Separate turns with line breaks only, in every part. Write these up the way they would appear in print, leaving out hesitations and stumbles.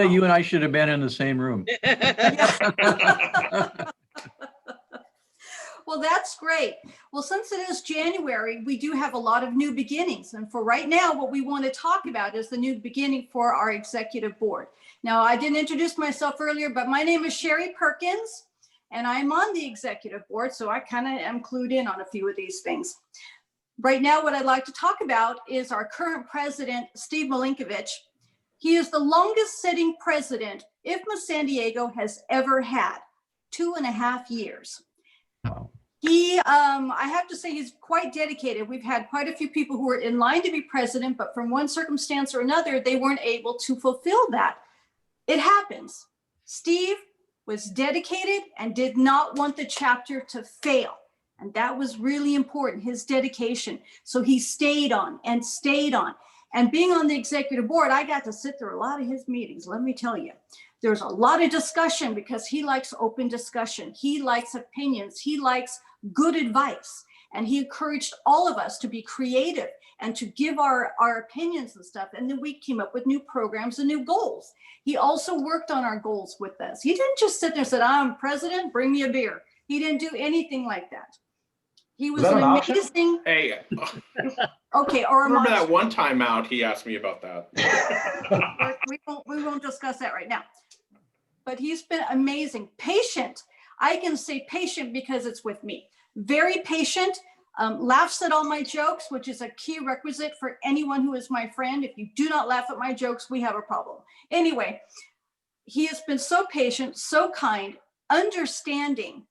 You and I should have been in the same room.
Well, that's great. Well, since it is January, we do have a lot of new beginnings. And for right now, what we want to talk about is the new beginning for our executive board. Now, I didn't introduce myself earlier, but my name is Sherry Perkins, and I'm on the executive board, so I kind of am clued in on a few of these things. Right now, what I'd like to talk about is our current president, Steve Milinkovich. He is the longest sitting president IFMA San Diego has ever had, 2.5 years.
Wow.
I have to say he's quite dedicated. We've had quite a few people who were in line to be president, but from one circumstance or another, they weren't able to fulfill that. It happens. Steve was dedicated and did not want the chapter to fail. And that was really important, his dedication. So he stayed on and stayed on. And being on the executive board, I got to sit through a lot of his meetings, let me tell you. There's a lot of discussion because he likes open discussion. He likes opinions. He likes good advice. And he encouraged all of us to be creative and to give our opinions and stuff. And then we came up with new programs and new goals. He also worked on our goals with us. He didn't just sit there and said, I'm president, bring me a beer. He didn't do anything like that. He was an amazing.
Hey,
Okay, or
remember that one time out he asked me about that.
we won't discuss that right now. But he's been amazing, patient. I can say patient because it's with me. Very patient, laughs at all my jokes, which is a key requisite for anyone who is my friend. If you do not laugh at my jokes, we have a problem. Anyway, he has been so patient, so kind, understanding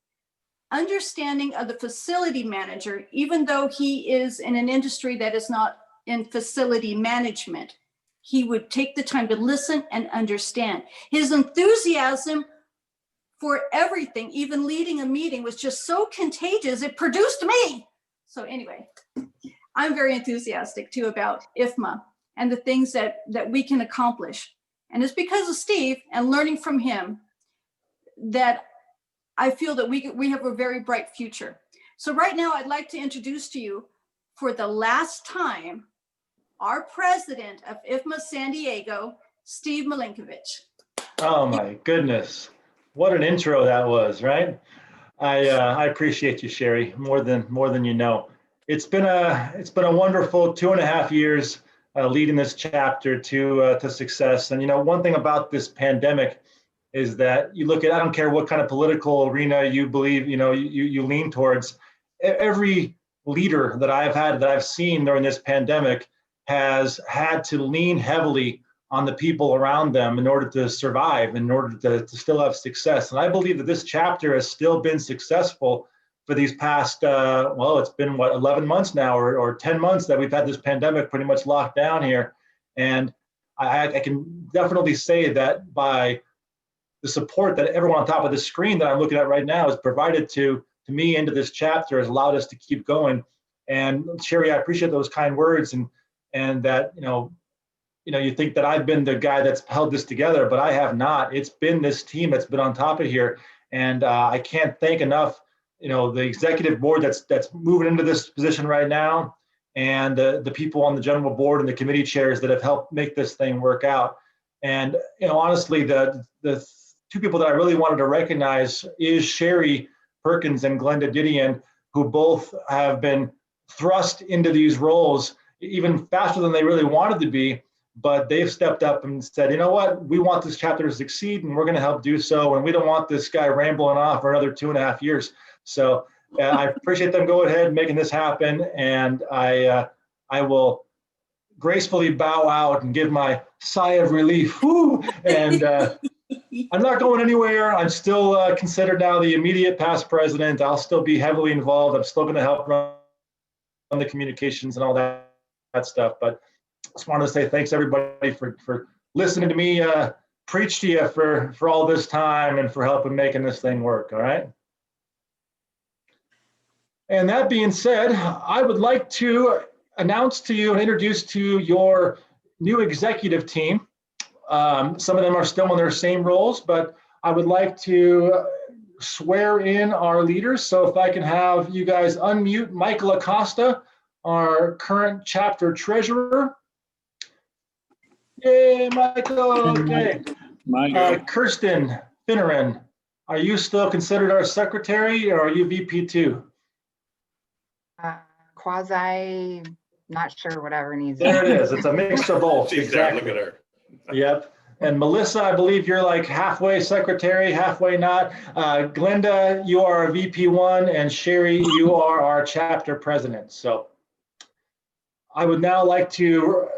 of the facility manager, even though he is in an industry that is not in facility management. He would take the time to listen and understand. His enthusiasm for everything, even leading a meeting, was just so contagious, it produced me. So anyway, I'm very enthusiastic too about IFMA and the things that we can accomplish. And it's because of Steve and learning from him that I feel that we have a very bright future. So right now, I'd like to introduce to you, for the last time, our president of IFMA San Diego, Steve Milinkovich.
Oh my goodness. What an intro that was, right? I appreciate you, Sherry, more than you know. It's been a wonderful 2.5 years leading this chapter to success. And you know, one thing about this pandemic is that you look at, I don't care what kind of political arena you believe, you lean towards, every leader that I've seen during this pandemic has had to lean heavily on the people around them in order to survive, in order to still have success. And I believe that this chapter has still been successful for these past, it's been 11 months now or 10 months that we've had this pandemic pretty much locked down here. And I can definitely say that by the support that everyone on top of the screen that I'm looking at right now has provided to me into this chapter has allowed us to keep going. And Sherry, I appreciate those kind words and that, you think that I've been the guy that's held this together, but I have not. It's been this team that's been on top of here. And I can't thank enough, the executive board that's moving into this position right now, and the people on the general board and the committee chairs that have helped make this thing work out. And, honestly, the two people that I really wanted to recognize is Sherry Perkins and Glenda Didion, who both have been thrust into these roles even faster than they really wanted to be, but they've stepped up and said, you know what, we want this chapter to succeed and we're going to help do so, and we don't want this guy rambling off for another 2.5 years. So I appreciate them going ahead and making this happen, and I will gracefully bow out and give my sigh of relief. Woo! And I'm not going anywhere. I'm still considered now the immediate past president. I'll still be heavily involved. I'm still going to help run the communications and all that stuff. But I just wanted to say thanks everybody for listening to me preach to you for all this time and for helping making this thing work. All right. And that being said, I would like to announce to you and introduce to you your new executive team. Some of them are still in their same roles, but I would like to swear in our leaders. So if I can have you guys unmute Michael Acosta, our current chapter treasurer. Yay, Michael. Okay. Kirsten Finneran, are you still considered our secretary or are you VP2?
Quasi, not sure, whatever needs.
There it is. It's a mix of both.
She's there, look
Exactly.
at her.
Yep. And Melissa, I believe you're like halfway secretary, halfway not. Glenda, you are a VP1, and Sherry, you are our chapter president. So I would now like to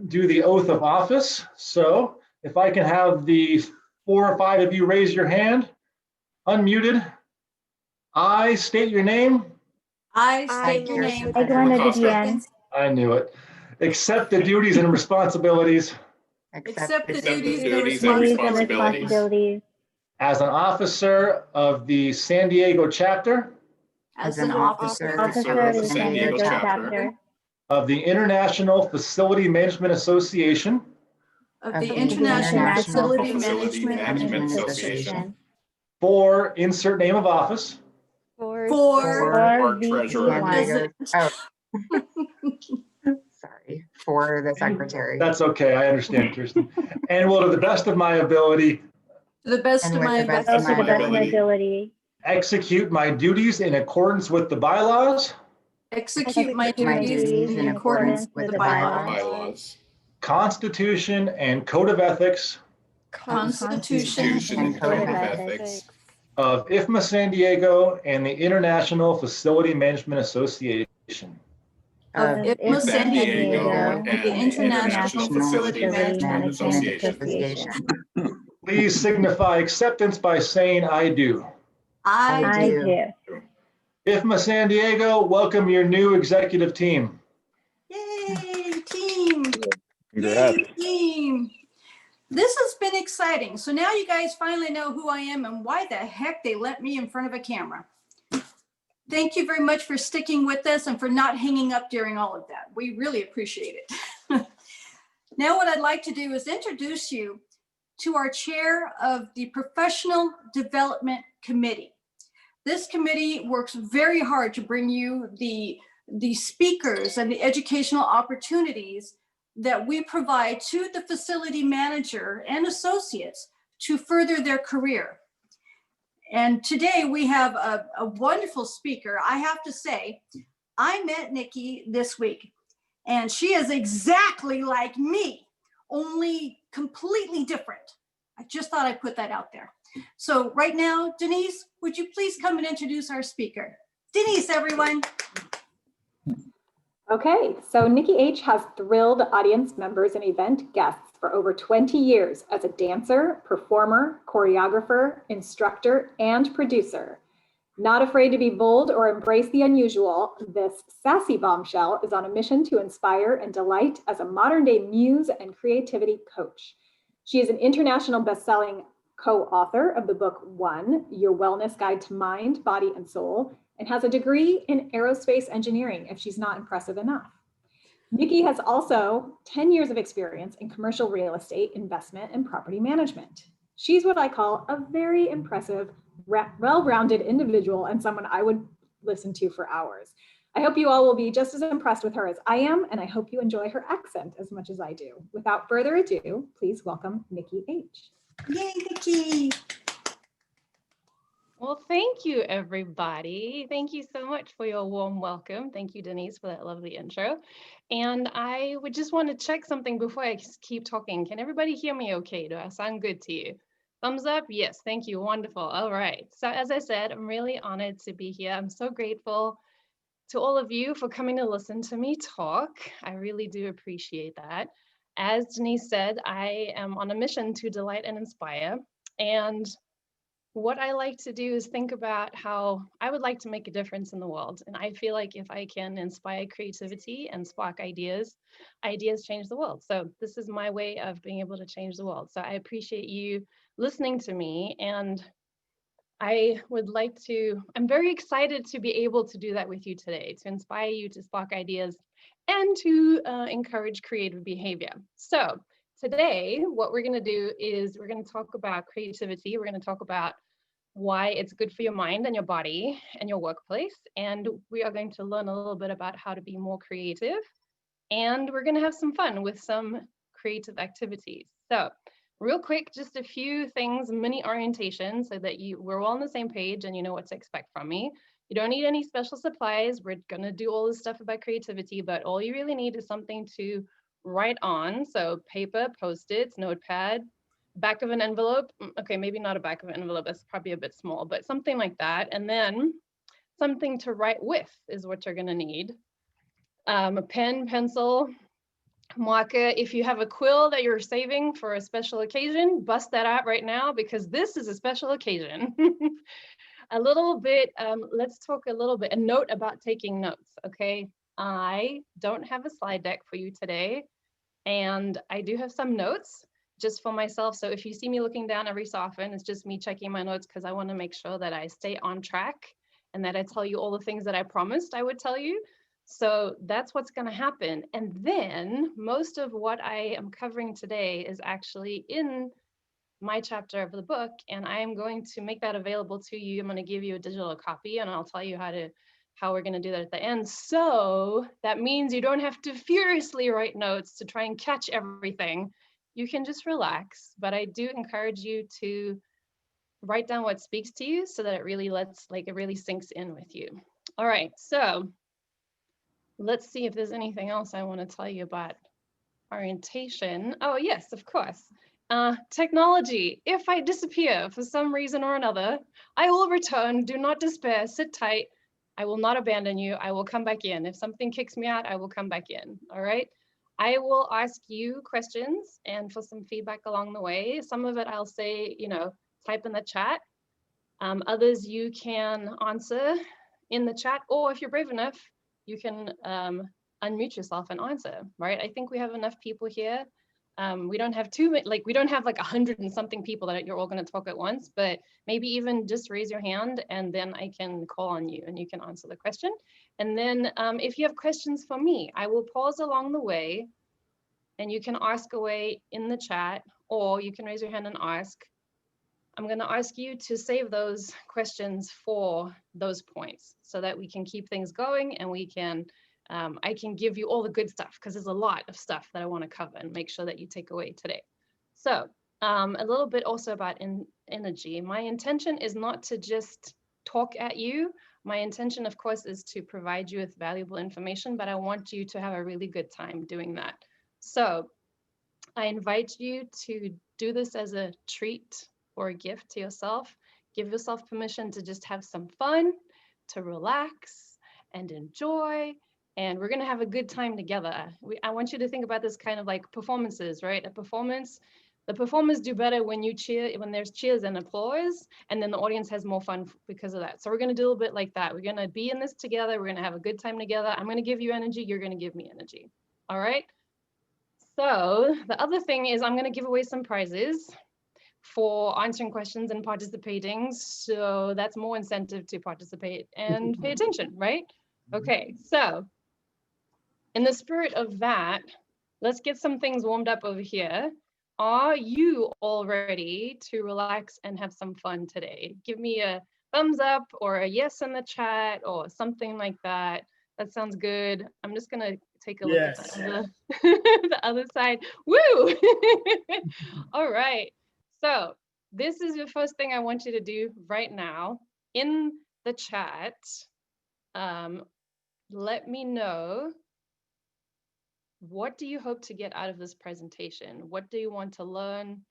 do the oath of office. So if I can have the 4 or 5 of you raise your hand, unmuted. I state your name.
I state your name.
I, Glenda
Acosta.
Didion,
I knew it. Accept the duties and responsibilities
Accept the
Accept the
duties and
duties and
duties and
responsibilities
responsibilities
as an officer of the San Diego chapter
as an officer
officer of the San Diego chapter
of the International Facility Management Association
of
Of
the
the
International
International
Facility
Facility
Management
Management
Association
for insert name of office
for
or
treasurer.
San Diego. Oh.
VP1.
Sorry, for the secretary.
That's okay, I understand, Kirsten. And will to the best of my ability
to the best
And
of
with
my
the best
to
of
the
my
best of my
ability.
ability.
execute my duties in accordance with the bylaws,
execute my
Execute my
duties
duties
in accordance with the bylaws,
Bylaws.
Constitution and Code of Ethics
Constitution,
Constitution
and Code of
Ethics
of IFMA San Diego and the International Facility Management Association.
of IFMA San Diego
and
and the International Facility Management
Association.
Please signify acceptance by saying I do.
I
I
do.
do.
IFMA San Diego, welcome your new executive team.
Yay, team.
Congrats.
Yay, team. This has been exciting. So now you guys finally know who I am and why the heck they let me in front of a camera. Thank you very much for sticking with us and for not hanging up during all of that. We really appreciate it. Now what I'd like to do is introduce you to our chair of the Professional Development Committee. This committee works very hard to bring you the speakers and the educational opportunities that we provide to the facility manager and associates to further their career. And today we have a wonderful speaker. I have to say, I met Nikki this week and she is exactly like me, only completely different. I just thought I'd put that out there. So right now, Denise, would you please come and introduce our speaker? Denise, everyone.
Okay, so Nikki H. has thrilled audience members and event guests for over 20 years as a dancer, performer, choreographer, instructor, and producer. Not afraid to be bold or embrace the unusual, this sassy bombshell is on a mission to inspire and delight as a modern-day muse and creativity coach. She is an international best-selling co-author of the book One, Your Wellness Guide to Mind, Body, and Soul, and has a degree in aerospace engineering, if she's not impressive enough. Nikki has also 10 years of experience in commercial real estate, investment, and property management. She's what I call a very impressive, well-rounded individual and someone I would listen to for hours. I hope you all will be just as impressed with her as I am, and I hope you enjoy her accent as much as I do. Without further ado, please welcome Nikki H.
Yay, Nikki.
Well, thank you, everybody. Thank you so much for your warm welcome. Thank you, Denise, for that lovely intro. And I would just want to check something before I keep talking. Can everybody hear me okay? Do I sound good to you? Thumbs up? Yes, thank you. Wonderful. All right. So as I said, I'm really honored to be here. I'm so grateful to all of you for coming to listen to me talk. I really do appreciate that. As Denise said, I am on a mission to delight and inspire. And what I like to do is think about how I would like to make a difference in the world. And I feel like if I can inspire creativity and spark ideas, ideas change the world. So this is my way of being able to change the world. So I appreciate you listening to me. And I would like to, I'm very excited to be able to do that with you today, to inspire you to spark ideas and to encourage creative behavior. So today, what we're going to do is we're going to talk about creativity. We're going to talk about why it's good for your mind and your body and your workplace. And we are going to learn a little bit about how to be more creative. And we're going to have some fun with some creative activities. So real quick, just a few things, mini orientation, so that we're all on the same page and you know what to expect from me. You don't need any special supplies. We're gonna do all this stuff about creativity, but all you really need is something to write on. So paper, Post-its, notepad, back of an envelope. Okay, maybe not a back of an envelope, that's probably a bit small, but something like that. And then something to write with is what you're gonna need. A pen, pencil, marker. If you have a quill that you're saving for a special occasion, bust that out right now because this is a special occasion. A little bit, let's talk a little bit, a note about taking notes, okay? I don't have a slide deck for you today, and I do have some notes just for myself. So if you see me looking down every so often, it's just me checking my notes because I want to make sure that I stay on track and that I tell you all the things that I promised I would tell you. So that's what's going to happen. And then most of what I am covering today is actually in my chapter of the book, and I am going to make that available to you. I'm going to give you a digital copy, and I'll tell you how we're going to do that at the end. So that means you don't have to furiously write notes to try and catch everything. You can just relax, but I do encourage you to write down what speaks to you so that it really sinks in with you. All right, so let's see if there's anything else I want to tell you about orientation. Oh yes, of course. Technology. If I disappear for some reason or another, I will return. Do not despair. Sit tight. I will not abandon you. I will come back in. If something kicks me out, I will come back in. All right. I will ask you questions and for some feedback along the way. Some of it I'll say, type in the chat. Others you can answer in the chat, or if you're brave enough, you can unmute yourself and answer, right? I think we have enough people here. We don't have we don't have like 100 and something people that you're all going to talk at once, but maybe even just raise your hand and then I can call on you and you can answer the question. And then if you have questions for me, I will pause along the way and you can ask away in the chat, or you can raise your hand and ask. I'm going to ask you to save those questions for those points so that we can keep things going and we can I can give you all the good stuff because there's a lot of stuff that I want to cover and make sure that you take away today. So a little bit also about energy. My intention is not to just talk at you. My intention, of course, is to provide you with valuable information, but I want you to have a really good time doing that. So I invite you to do this as a treat or a gift to yourself. Give yourself permission to just have some fun, to relax and enjoy. And we're going to have a good time together. I want you to think about this kind of like performances, right? A performance, the performers do better when you cheer, when there's cheers and applause, and then the audience has more fun because of that. So we're going to do a little bit like that. We're going to be in this together. We're going to have a good time together. I'm going to give you energy. You're going to give me energy. All right. So the other thing is I'm going to give away some prizes for answering questions and participating. So that's more incentive to participate and pay attention, right? Okay, so in the spirit of that, let's get some things warmed up over here. Are you all ready to relax and have some fun today? Give me a thumbs up or a yes in the chat or something like that. That sounds good. I'm just gonna take a look at the other side. Woo! All right. So this is the first thing I want you to do right now in the chat. Let me know, what do you hope to get out of this presentation? What do you want to learn?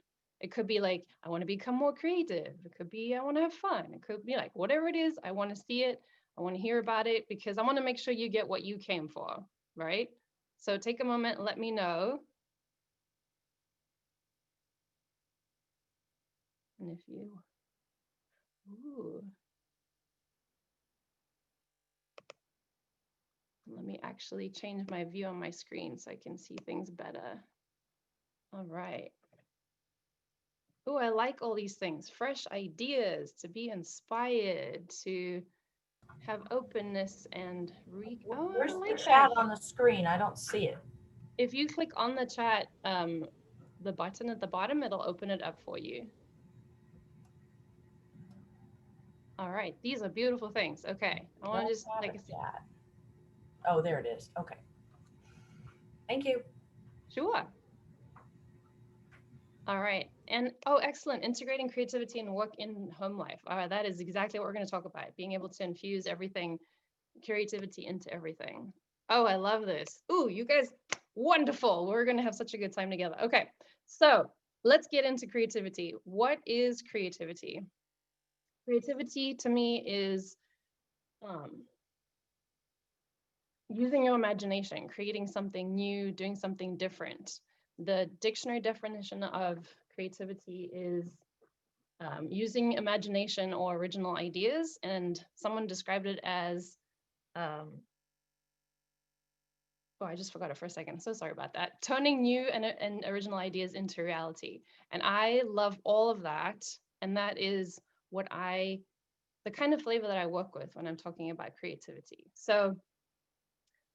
It could be like, I want to become more creative. It could be, I want to have fun. It could be like, whatever it is, I want to see it. I want to hear about it because I want to make sure you get what you came for, right? So take a moment and let me know. And if you, ooh. Let me actually change my view on my screen so I can see things better. All right. Oh, I like all these things. Fresh ideas, to be inspired, to have openness and
Where's
I
the
like
chat
that.
on the screen? I don't see it.
If you click on the chat, the button at the bottom, it'll open it up for you. All right, these are beautiful things. Okay, I want to just
Don't have
take
a
a seat.
chat. Oh, there it is. Okay. Thank you.
Sure. All right, And oh, excellent. Integrating creativity and work in home life. That is exactly what we're going to talk about. Being able to infuse everything, creativity into everything. Oh, I love this. Ooh, you guys, wonderful. We're going to have such a good time together. Okay, so let's get into creativity. What is creativity? Creativity to me is using your imagination, creating something new, doing something different. The dictionary definition of creativity is using imagination or original ideas, and someone described it as, oh, I just forgot it for a second. So sorry about that. Turning new and original ideas into reality. And I love all of that. And that is what the kind of flavor that I work with when I'm talking about creativity. So,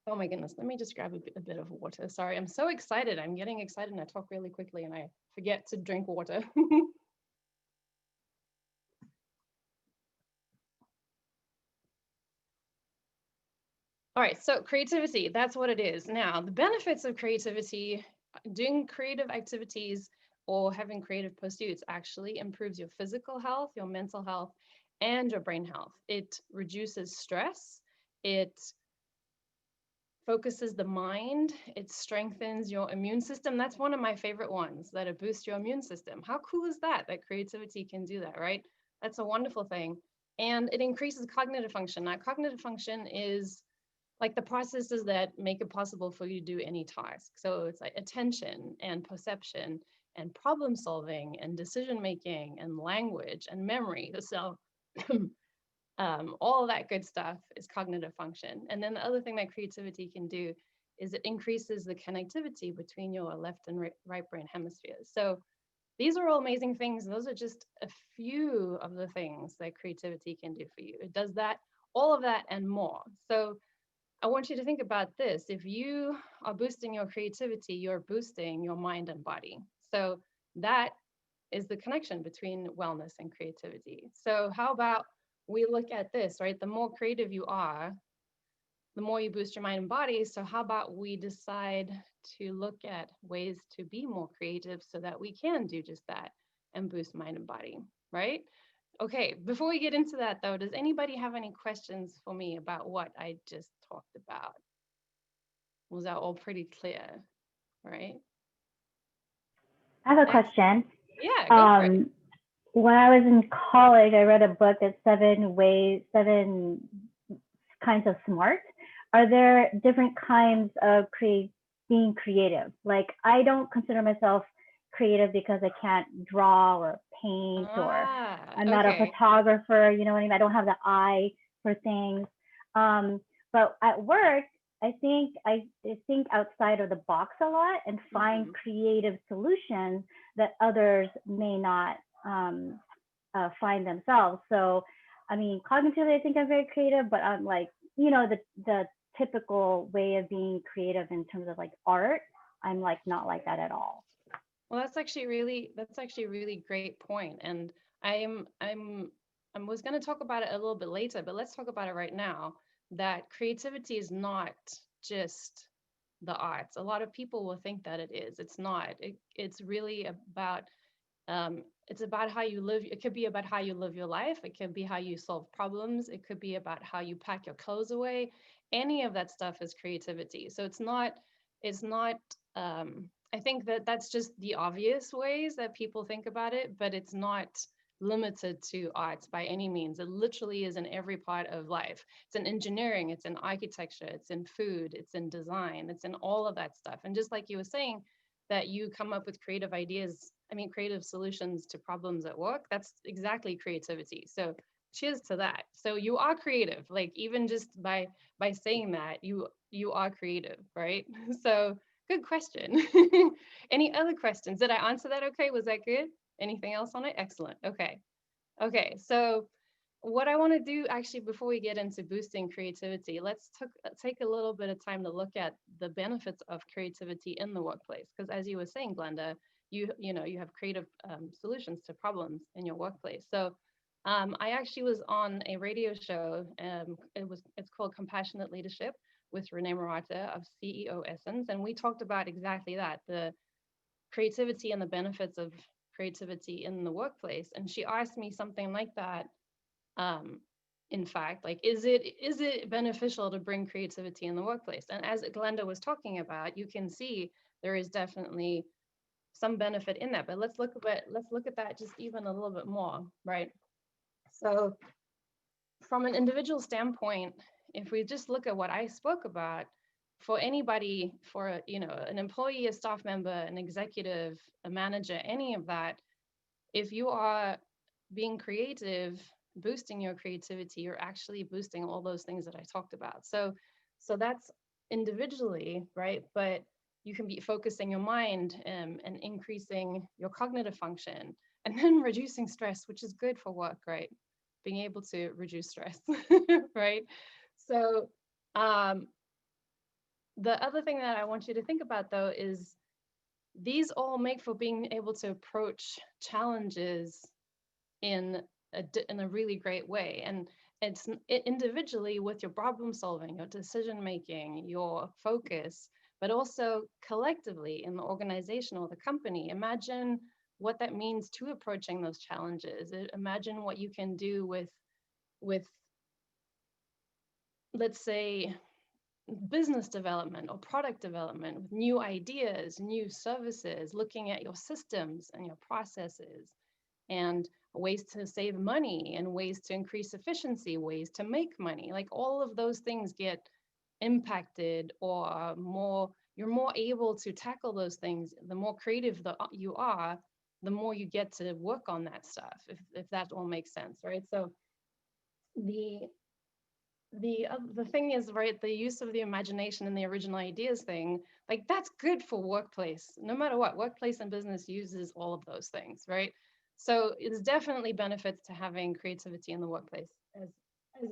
oh my goodness, let me just grab a bit of water. Sorry, I'm so excited. I'm getting excited and I talk really quickly and I forget to drink water. All right, so creativity, that's what it is. Now, the benefits of creativity, doing creative activities or having creative pursuits actually improves your physical health, your mental health, and your brain health. It reduces stress. It focuses the mind. It strengthens your immune system. That's one of my favorite ones, that it boosts your immune system. How cool is that, that creativity can do that, right? That's a wonderful thing. And it increases cognitive function. Now, cognitive function is like the processes that make it possible for you to do any task. So it's like attention and perception and problem solving and decision making and language and memory. So all of that good stuff is cognitive function. And then the other thing that creativity can do is it increases the connectivity between your left and right brain hemispheres. So these are all amazing things. Those are just a few of the things that creativity can do for you. It does that, all of that and more. So I want you to think about this. If you are boosting your creativity, you're boosting your mind and body. So that is the connection between wellness and creativity. So how about we look at this, right? The more creative you are, the more you boost your mind and body. So how about we decide to look at ways to be more creative so that we can do just that and boost mind and body, right? Okay, before we get into that though, does anybody have any questions for me about what I just talked about? Was that all pretty clear, right?
I have a question.
Yeah, go for it.
When I was in college, I read a book that's 7 kinds of smart. Are there different kinds of being creative? Like, I don't consider myself creative because I can't draw or paint, or I'm not a photographer, you know what I mean? I don't have the eye for things. But at work, I think outside of the box a lot and find creative solutions that others may not find themselves. So, I mean, cognitively, I think I'm very creative, but I'm like, you know, the typical way of being creative in terms of like art, I'm like not like that at all.
Well, that's actually a really great point. And I was going to talk about it a little bit later, but let's talk about it right now. That creativity is not just the arts. A lot of people will think that it is. It's not. It's really about it's about how you live. It could be about how you live your life. It could be how you solve problems. It could be about how you pack your clothes away. Any of that stuff is creativity. So it's not. I think that that's just the obvious ways that people think about it, but it's not limited to arts by any means. It literally is in every part of life. It's in engineering, it's in architecture, it's in food, it's in design, it's in all of that stuff. And just like you were saying, that you come up with creative ideas, creative solutions to problems at work, that's exactly creativity. So cheers to that. So you are creative, like even just by saying that, you are creative, right? So good question. Any other questions? Did I answer that okay? Was that good? Anything else on it? Excellent. Okay, so what I want to do actually before we get into boosting creativity, let's take a little bit of time to look at the benefits of creativity in the workplace. Because as you were saying, Glenda, you have creative solutions to problems in your workplace. So I actually was on a radio show. It's called Compassionate Leadership with Renee Murata of CEO Essence, and we talked about exactly that, the creativity and the benefits of creativity in the workplace. And she asked me something like that. In fact, like, is it beneficial to bring creativity in the workplace? And as Glenda was talking about, you can see there is definitely some benefit in that. But let's look at that just even a little bit more, right? So from an individual standpoint, if we just look at what I spoke about, for anybody, for an employee, a staff member, an executive, a manager, any of that, if you are being creative, boosting your creativity, you're actually boosting all those things that I talked about. So that's individually, right? But you can be focusing your mind and increasing your cognitive function, and then reducing stress, which is good for work, right? Being able to reduce stress, right? So the other thing that I want you to think about, though, is these all make for being able to approach challenges in a really great way. And it's individually with your problem solving, your decision making, your focus, but also collectively in the organization or the company. Imagine what that means to approaching those challenges. Imagine what you can do with let's say, business development or product development, with new ideas, new services, looking at your systems and your processes, and ways to save money and ways to increase efficiency, ways to make money. Like, all of those things get impacted, or you're more able to tackle those things. The more creative you are, the more you get to work on that stuff, if that all makes sense, right? So the thing is, right, the use of the imagination and the original ideas thing, like, that's good for workplace. No matter what, workplace and business uses all of those things, right? So it's definitely benefits to having creativity in the workplace, as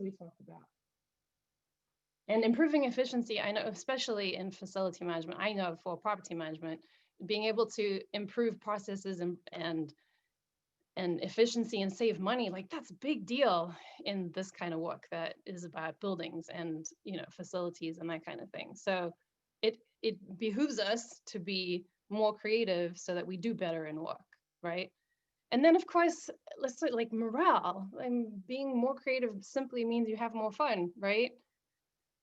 we talked about. And improving efficiency, I know, especially in facility management, I know for property management, being able to improve processes and efficiency and save money, like, that's a big deal in this kind of work that is about buildings and facilities and that kind of thing. So it behooves us to be more creative so that we do better in work, right? And then, of course, let's say, like, morale, and being more creative simply means you have more fun, right?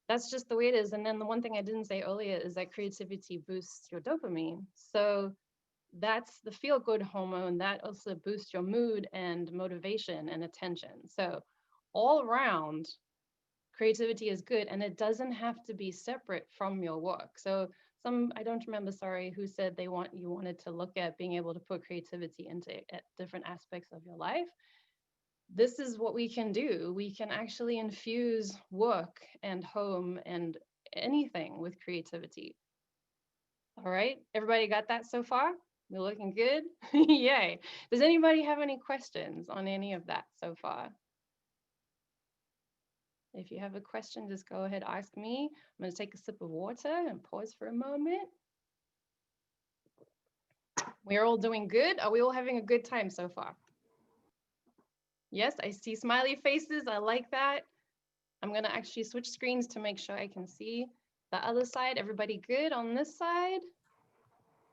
That's just the way it is. And then the one thing I didn't say earlier is that creativity boosts your dopamine. So that's the feel-good hormone that also boosts your mood and motivation and attention. So all around, creativity is good, and it doesn't have to be separate from your work. So I don't remember, sorry, who said you wanted to look at being able to put creativity into different aspects of your life. This is what we can do. We can actually infuse work and home and anything with creativity. All right, everybody got that so far? We're looking good? Yay. Does anybody have any questions on any of that so far? If you have a question, just go ahead, ask me. I'm going to take a sip of water and pause for a moment. We're all doing good. Are we all having a good time so far? Yes, I see smiley faces. I like that. I'm going to actually switch screens to make sure I can see the other side. Everybody good on this side?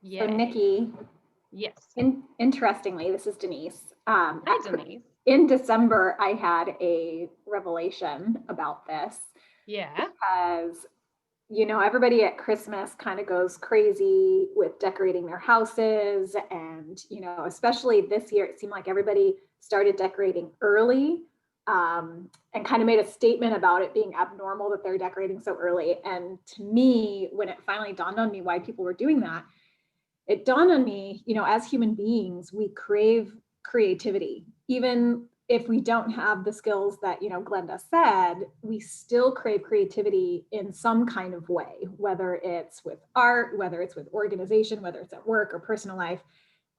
So Nikki,
yes.
Interestingly, this is Denise.
Hi, Denise.
In December, I had a revelation about this.
Yeah.
Because, everybody at Christmas kind of goes crazy with decorating their houses. And, especially this year, it seemed like everybody started decorating early, and kind of made a statement about it being abnormal that they're decorating so early. And to me, when it finally dawned on me why people were doing that, it dawned on me, as human beings, we crave creativity. Even if we don't have the skills that, Glenda said, we still crave creativity in some kind of way, whether it's with art, whether it's with organization, whether it's at work or personal life.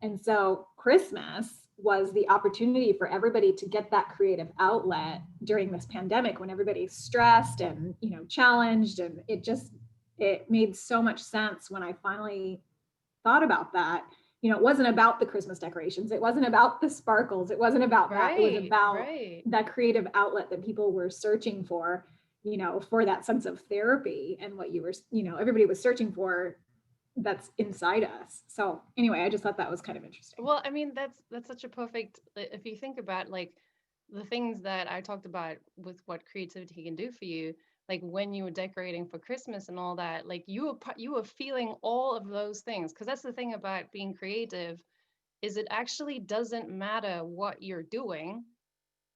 And so Christmas was the opportunity for everybody to get that creative outlet during this pandemic, when everybody's stressed and, challenged. And it made so much sense when I finally thought about that. It wasn't about the Christmas decorations. It wasn't about the sparkles. It wasn't about that. It was about that creative outlet that people were searching for, for that sense of therapy, and what everybody was searching for that's inside us. So anyway, I just thought that was kind of interesting.
Well, I mean, that's such a perfect, if you think about like the things that I talked about with what creativity can do for you, like when you were decorating for Christmas and all that, like you were feeling all of those things. Because that's the thing about being creative, is it actually doesn't matter what you're doing.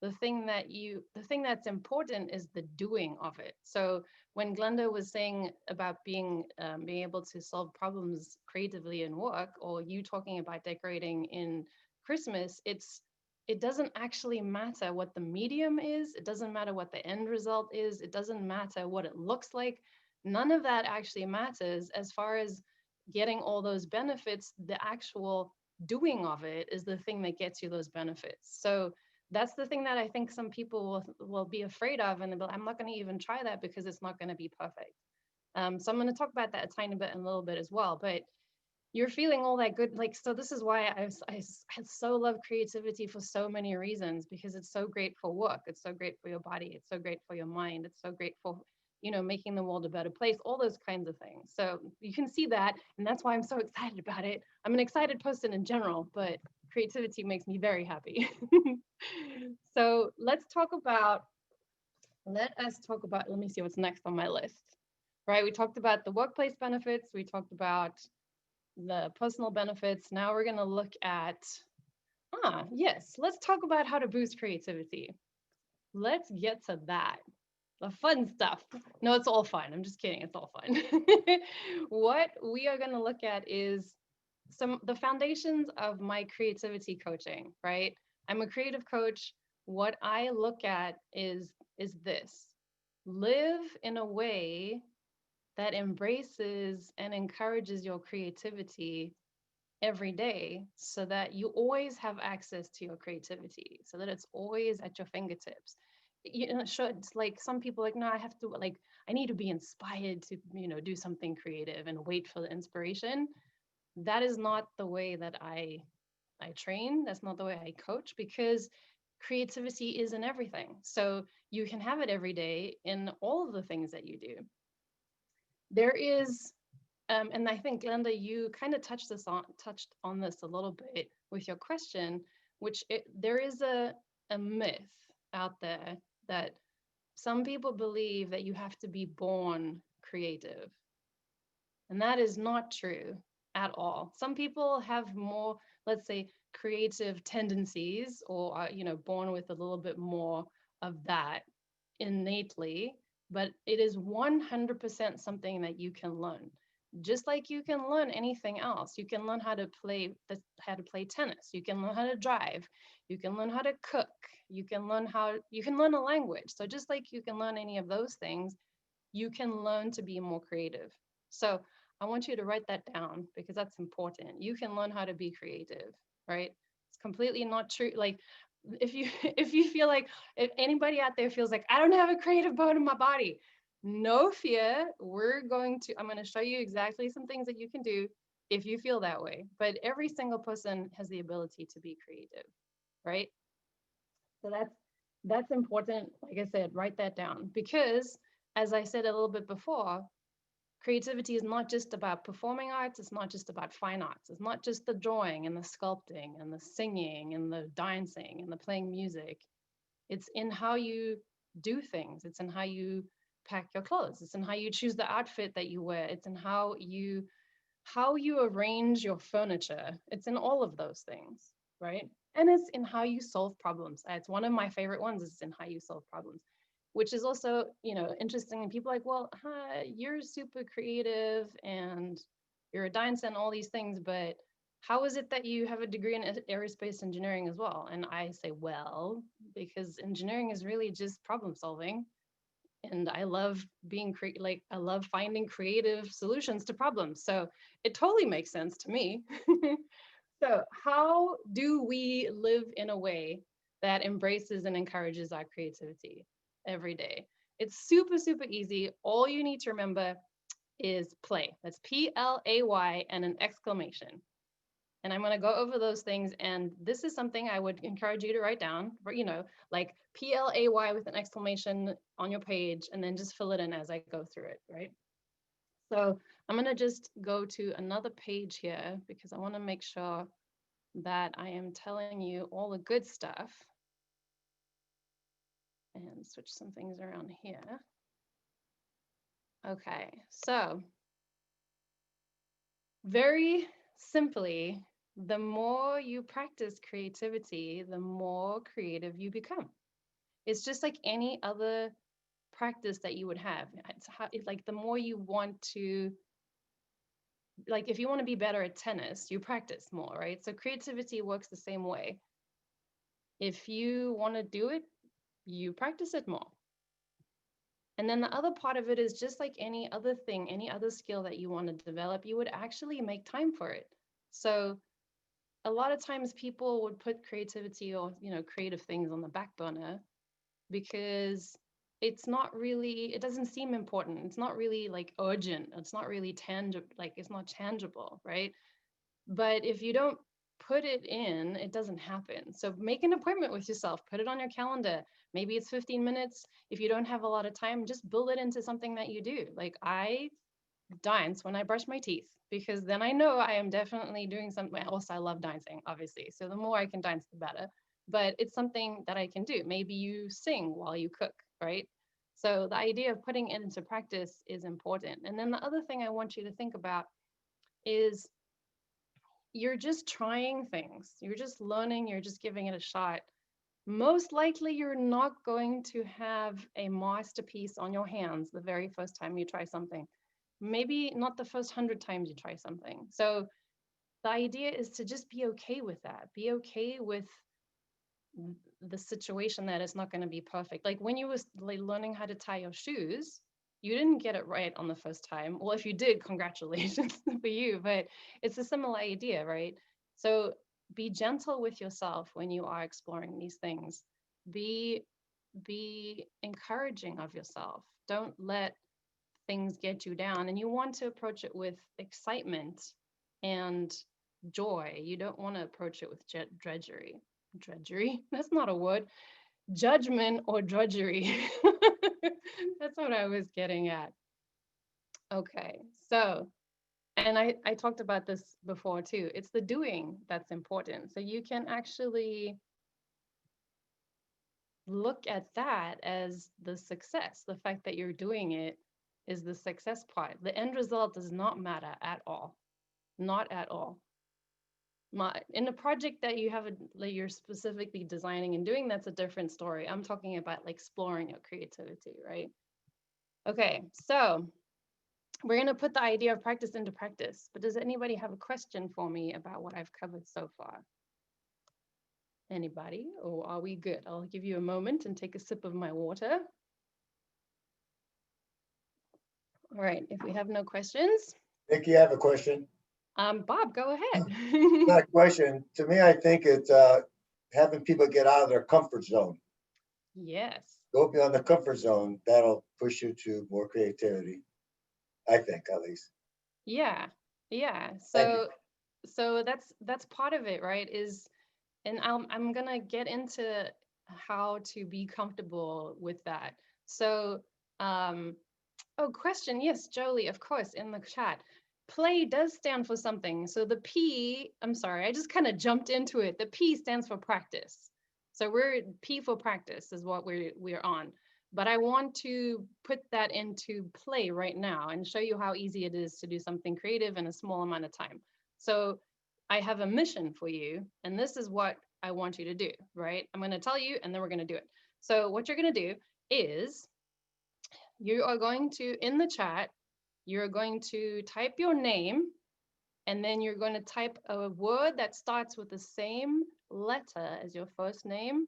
The thing that's important is the doing of it. So when Glenda was saying about being able to solve problems creatively in work, or you talking about decorating in Christmas, it doesn't actually matter what the medium is. It doesn't matter what the end result is. It doesn't matter what it looks like. None of that actually matters as far as getting all those benefits. The actual doing of it is the thing that gets you those benefits. So that's the thing that I think some people will be afraid of, and they'll be like, I'm not going to even try that because it's not going to be perfect. So I'm going to talk about that a tiny bit in a little bit as well. But you're feeling all that good, like, so this is why I so love creativity for so many reasons, because it's so great for work, it's so great for your body, it's so great for your mind, it's so great for, you know, making the world a better place, all those kinds of things. So you can see that, and that's why I'm so excited about it. I'm an excited person in general, but creativity makes me very happy. So let us talk about, let me see what's next on my list, right? We talked about the workplace benefits, we talked about the personal benefits. Now we're going to look at, yes, let's talk about how to boost creativity. Let's get to that. The fun stuff. No, it's all fun. I'm just kidding. It's all fun. What we are going to look at is the foundations of my creativity coaching, right? I'm a creative coach. What I look at is this: live in a way that embraces and encourages your creativity every day, so that you always have access to your creativity, so that it's always at your fingertips. You know, sure, it's like some people like, no, I have to, like, I need to be inspired to, you know, do something creative and wait for the inspiration. That is not the way that I train. That's not the way I coach, because creativity is in everything. So you can have it every day in all of the things that you do. There is, and I think, Glenda, you kind of touched on this a little bit with your question, which there is a myth out there that some people believe that you have to be born creative. And that is not true at all. Some people have more, let's say, creative tendencies, or are, you know, born with a little bit more of that innately, but it is 100% something that you can learn. Just like you can learn anything else. You can learn how to play tennis. You can learn how to drive. You can learn how to cook. You can learn a language. So just like you can learn any of those things, you can learn to be more creative. So I want you to write that down, because that's important. You can learn how to be creative, right? It's completely not true. Like, if you feel like, if anybody out there feels like, I don't have a creative bone in my body, no fear. I'm going to show you exactly some things that you can do if you feel that way. But every single person has the ability to be creative, right? So that's important. Like I said, write that down, because as I said a little bit before, creativity is not just about performing arts. It's not just about fine arts. It's not just the drawing and the sculpting and the singing and the dancing and the playing music. It's in how you do things. It's in how you pack your clothes. It's in how you choose the outfit that you wear. It's in how you arrange your furniture. It's in all of those things, right? And it's in how you solve problems. It's one of my favorite ones. It's in how you solve problems, which is also, you know, interesting. And people are like, well, you're super creative and you're a dancer and all these things, but how is it that you have a degree in aerospace engineering as well? And I say, well, because engineering is really just problem solving. And I love I love finding creative solutions to problems. So it totally makes sense to me. So how do we live in a way that embraces and encourages our creativity every day? It's super, super easy. All you need to remember is play. That's PLAY and an exclamation. And I'm going to go over those things. And this is something I would encourage you to write down, you know, like PLAY with an exclamation on your page, and then just fill it in as I go through it, right? So I'm gonna just go to another page here because I want to make sure that I am telling you all the good stuff. And switch some things around here. Okay, so very simply, the more you practice creativity, the more creative you become. It's just like any other practice that you would have. It's like the more you want to, like if you want to be better at tennis, you practice more, right? So creativity works the same way. If you want to do it, you practice it more. And then the other part of it is just like any other thing, any other skill that you want to develop, you would actually make time for it. So a lot of times people would put creativity or, creative things on the back burner because it's not really, it doesn't seem important. It's not really like urgent. It's not really tangible, like it's not tangible, right? But if you don't put it in, it doesn't happen. So make an appointment with yourself, put it on your calendar. Maybe it's 15 minutes. If you don't have a lot of time, just build it into something that you do. Like I dance when I brush my teeth because then I know I am definitely doing something else. I love dancing, obviously. So the more I can dance, the better. But it's something that I can do. Maybe you sing while you cook, right? So the idea of putting it into practice is important. And then the other thing I want you to think about is you're just trying things. You're just learning. You're just giving it a shot. Most likely, you're not going to have a masterpiece on your hands the very first time you try something. Maybe not the first 100 times you try something. So the idea is to just be okay with that. Be okay with the situation that it's not going to be perfect. Like when you was like learning how to tie your shoes, you didn't get it right on the first time. Well, if you did, congratulations for you, but it's a similar idea, right? So be gentle with yourself when you are exploring these things. Be encouraging of yourself. Don't let things get you down, and you want to approach it with excitement and joy. You don't want to approach it with drudgery. That's not a word. Judgment or drudgery. That's what I was getting at. Okay, so, and I talked about this before too. It's the doing that's important. So you can actually look at that as the success. The fact that you're doing it is the success part. The end result does not matter at all. Not at all. In the project that you have, like you're specifically designing and doing, that's a different story. I'm talking about like exploring your creativity, right? Okay, so we're going to put the idea of practice into practice. But does anybody have a question for me about what I've covered so far? Anybody? Or are we good? I'll give you a moment and take a sip of my water. All right, if we have no questions.
Nikki, I have a question.
Bob, go ahead.
Not a question. To me, I think it's having people get out of their comfort zone.
Yes.
Go beyond the comfort zone. That'll push you to more creativity. I think, at least.
Yeah.
Thank you.
So that's part of it, right? And I'm gonna get into how to be comfortable with that. So, oh, question. Yes, Jolie, of course, in the chat. Play does stand for something. So the P, I'm sorry, I just kind of jumped into it. The P stands for practice. So P for practice is what we're on. But I want to put that into play right now and show you how easy it is to do something creative in a small amount of time. So I have a mission for you, and this is what I want you to do, right? I'm going to tell you, and then we're going to do it. So what you're going to do is you are going to, in the chat, you're going to type your name, and then you're going to type a word that starts with the same letter as your first name,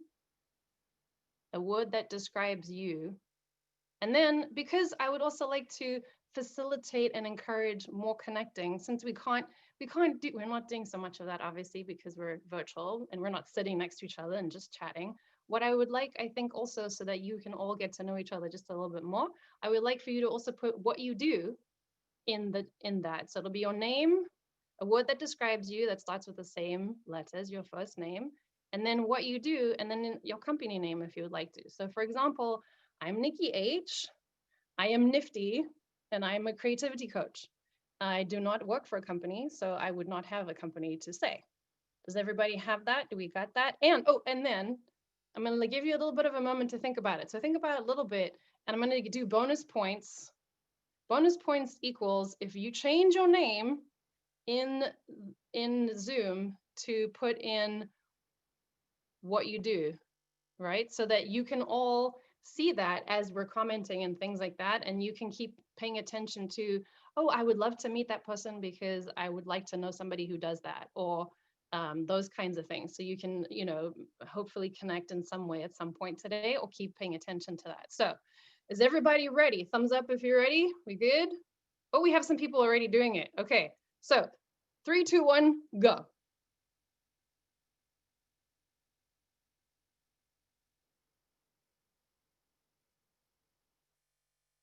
a word that describes you. And then, because I would also like to facilitate and encourage more connecting, since we're not doing so much of that, obviously, because we're virtual and we're not sitting next to each other and just chatting. What I would like, I think also, so that you can all get to know each other just a little bit more, I would like for you to also put what you do in that. So it'll be your name, a word that describes you that starts with the same letters, your first name, and then what you do, and then your company name if you would like to. So for example, I'm Nikki H. I am nifty, and I'm a creativity coach. I do not work for a company, so I would not have a company to say. Does everybody have that? Do we got that? And oh, and then I'm going to give you a little bit of a moment to think about it. So think about it a little bit, and I'm going to do bonus points. Bonus points equals if you change your name in Zoom to put in what you do, right? So that you can all see that as we're commenting and things like that, and you can keep paying attention to, oh, I would love to meet that person because I would like to know somebody who does that, or those kinds of things. So you can, you know, hopefully connect in some way at some point today, or keep paying attention to that. So is everybody ready? Thumbs up if you're ready. We good? Oh, we have some people already doing it. Okay, so 3, 2, 1, go.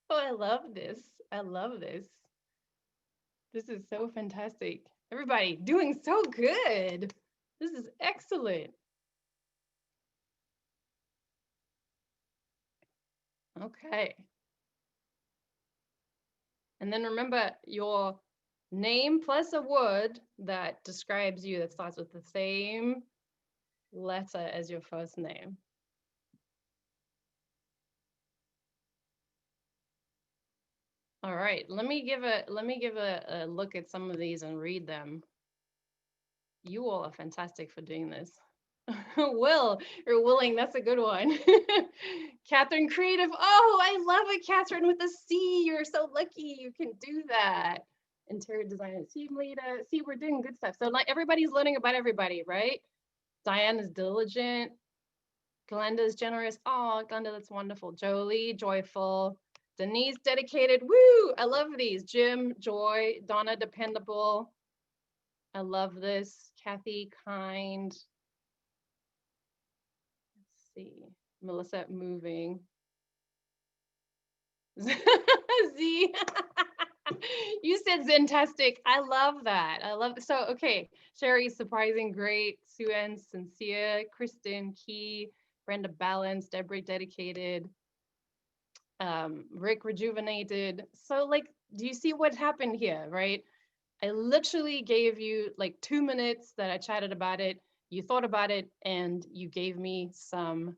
Oh, I love this. I love this. This is so fantastic. Everybody doing so good. This is excellent. Okay. And then remember your name plus a word that describes you that starts with the same letter as your first name. All right, let me give a look at some of these and read them. You all are fantastic for doing this. Will, you're willing, that's a good one. Catherine Creative, oh, I love it, Catherine with a C. You're so lucky you can do that. Interior designer, team leader. See, we're doing good stuff. So like everybody's learning about everybody, right? Diane is diligent. Glenda is generous. Oh, Glenda, that's wonderful. Jolie, joyful. Denise, dedicated. Woo! I love these. Jim, joy. Donna, dependable. I love this. Kathy, kind. Let's see. Melissa, moving. Z. You said Zentastic. I love that. I love so okay. Sherry, surprising, great. Sue Ann, sincere. Kristen, key. Brenda, balanced. Deborah, dedicated. Rick, rejuvenated. So like, do you see what happened here, right? I literally gave you like 2 minutes that I chatted about it. You thought about it and you gave me some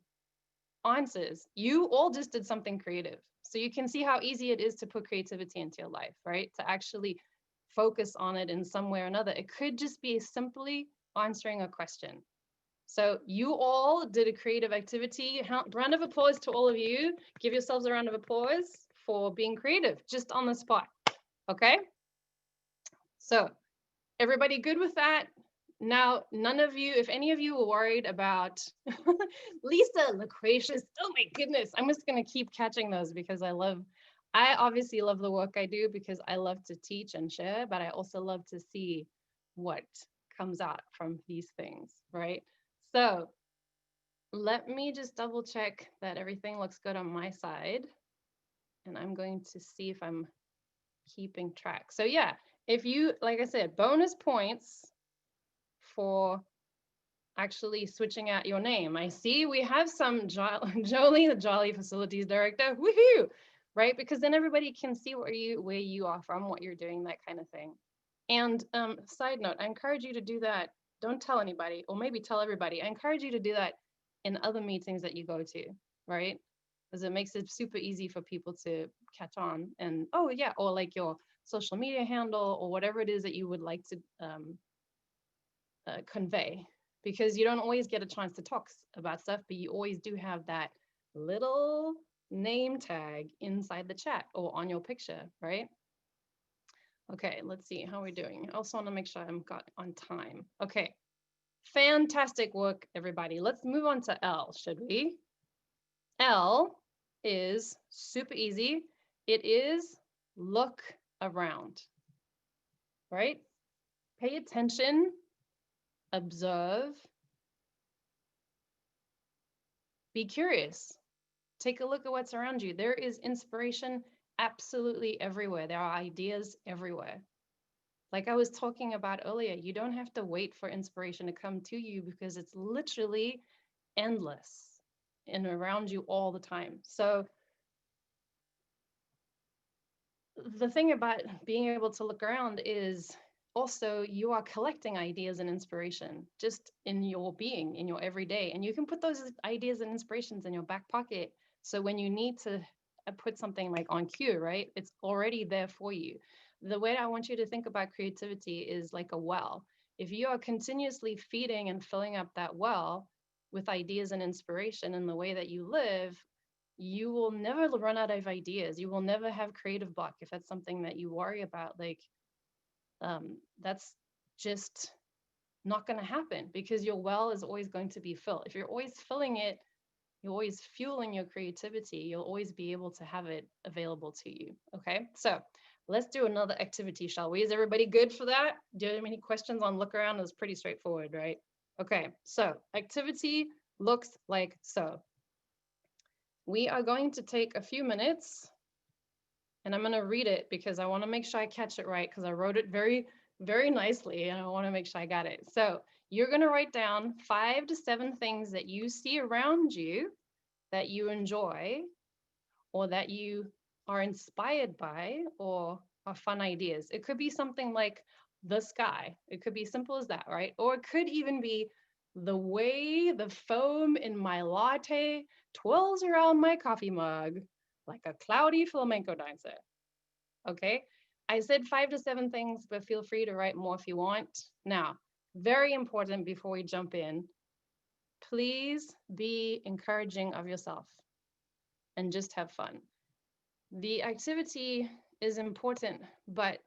answers. You all just did something creative. So you can see how easy it is to put creativity into your life, right? To actually focus on it in some way or another. It could just be simply answering a question. So you all did a creative activity. Round of applause to all of you. Give yourselves a round of applause for being creative, just on the spot, okay? So everybody good with that? Now, none of you, if any of you were worried about Lisa, loquacious, oh my goodness, I'm just gonna keep catching those because I obviously love the work I do because I love to teach and share, but I also love to see what comes out from these things, right? So let me just double check that everything looks good on my side. And I'm going to see if I'm keeping track. So yeah, if you, like I said, bonus points for actually switching out your name. I see we have some Jolie, the Jolly Facilities Director, woohoo, right? Because then everybody can see where you are from, what you're doing, that kind of thing. And side note, I encourage you to do that. Don't tell anybody, or maybe tell everybody. I encourage you to do that in other meetings that you go to, right? Because it makes it super easy for people to catch on and, oh yeah, or like your social media handle or whatever it is that you would like to convey, because you don't always get a chance to talk about stuff, but you always do have that little name tag inside the chat or on your picture, right? Okay, let's see how we're doing. I also want to make sure I'm got on time. Okay, fantastic work, everybody. Let's move on to L, should we? L is super easy. It is look around, right? Pay attention, observe, be curious. Take a look at what's around you. There is inspiration absolutely everywhere. There are ideas everywhere. Like I was talking about earlier, you don't have to wait for inspiration to come to you because it's literally endless and around you all the time. So the thing about being able to look around is also you are collecting ideas and inspiration just in your being, in your everyday. And you can put those ideas and inspirations in your back pocket. So when you need to put something like on cue, right? It's already there for you. The way I want you to think about creativity is like a well. If you are continuously feeding and filling up that well with ideas and inspiration in the way that you live, you will never run out of ideas. You will never have creative block if that's something that you worry about. Like, that's just not going to happen because your well is always going to be filled. If you're always filling it, you're always fueling your creativity. You'll always be able to have it available to you. Okay, so let's do another activity, shall we? Is everybody good for that? Do you have any questions on look around? It's pretty straightforward, right? Okay, so activity looks like so. We are going to take a few minutes and I'm going to read it because I want to make sure I catch it right because I wrote it very, very nicely and I want to make sure I got it. So you're going to write down 5 to 7 things that you see around you that you enjoy or that you are inspired by or are fun ideas. It could be something like the sky. It could be simple as that, right? Or it could even be the way the foam in my latte twirls around my coffee mug like a cloudy flamenco dancer. Okay, I said 5 to 7 things, but feel free to write more if you want. Now, very important before we jump in, please be encouraging of yourself and just have fun. The activity is important, but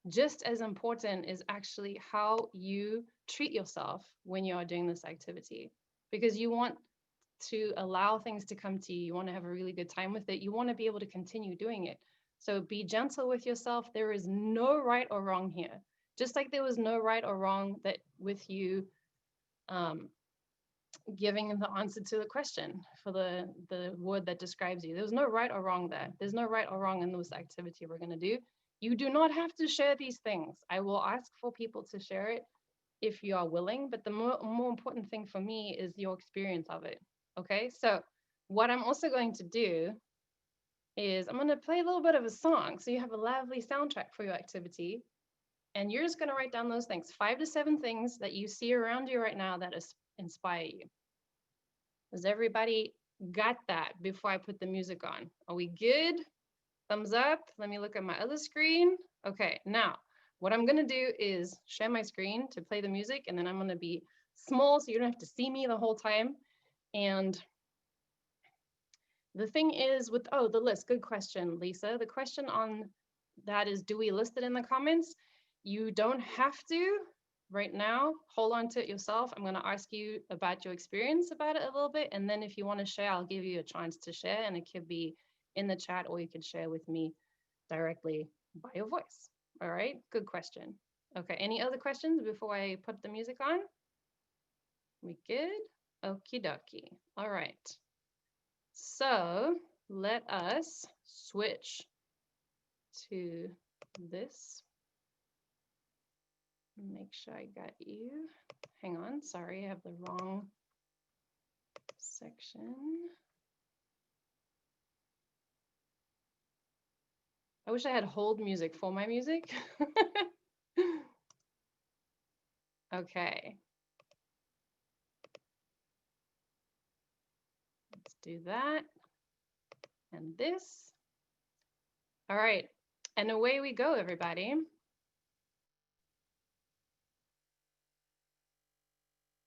just as important is actually how you treat yourself when you are doing this activity, because you want to allow things to come to you. You want to have a really good time with it. You want to be able to continue doing it. So be gentle with yourself. There is no right or wrong here. Just like there was no right or wrong that with you giving the answer to the question for the word that describes you. There's no right or wrong there. There's no right or wrong in this activity we're going to do. You do not have to share these things. I will ask for people to share it if you are willing, but the more important thing for me is your experience of it. Okay, so what I'm also going to do is I'm going to play a little bit of a song so you have a lively soundtrack for your activity, and you're just going to write down those things, 5 to 7 things that you see around you right now that inspire you. Has everybody got that before I put the music on? Are we good? Thumbs up. Let me look at my other screen. Okay, now what I'm going to do is share my screen to play the music, and then I'm going to be small so you don't have to see me the whole time. And the thing is with, the list, good question, Lisa. The question on that is, do we list it in the comments? You don't have to right now. Hold on to it yourself. I'm going to ask you about your experience about it a little bit. And then if you want to share, I'll give you a chance to share, and it could be in the chat or you can share with me directly by your voice. All right, good question. Okay, any other questions before I put the music on? We good? Okie dokie. All right. So let us switch to this. Make sure I got you. Hang on, sorry, I have the wrong section. I wish I had hold music for my music. Okay. Let's do that. And this. All right. And away we go, everybody.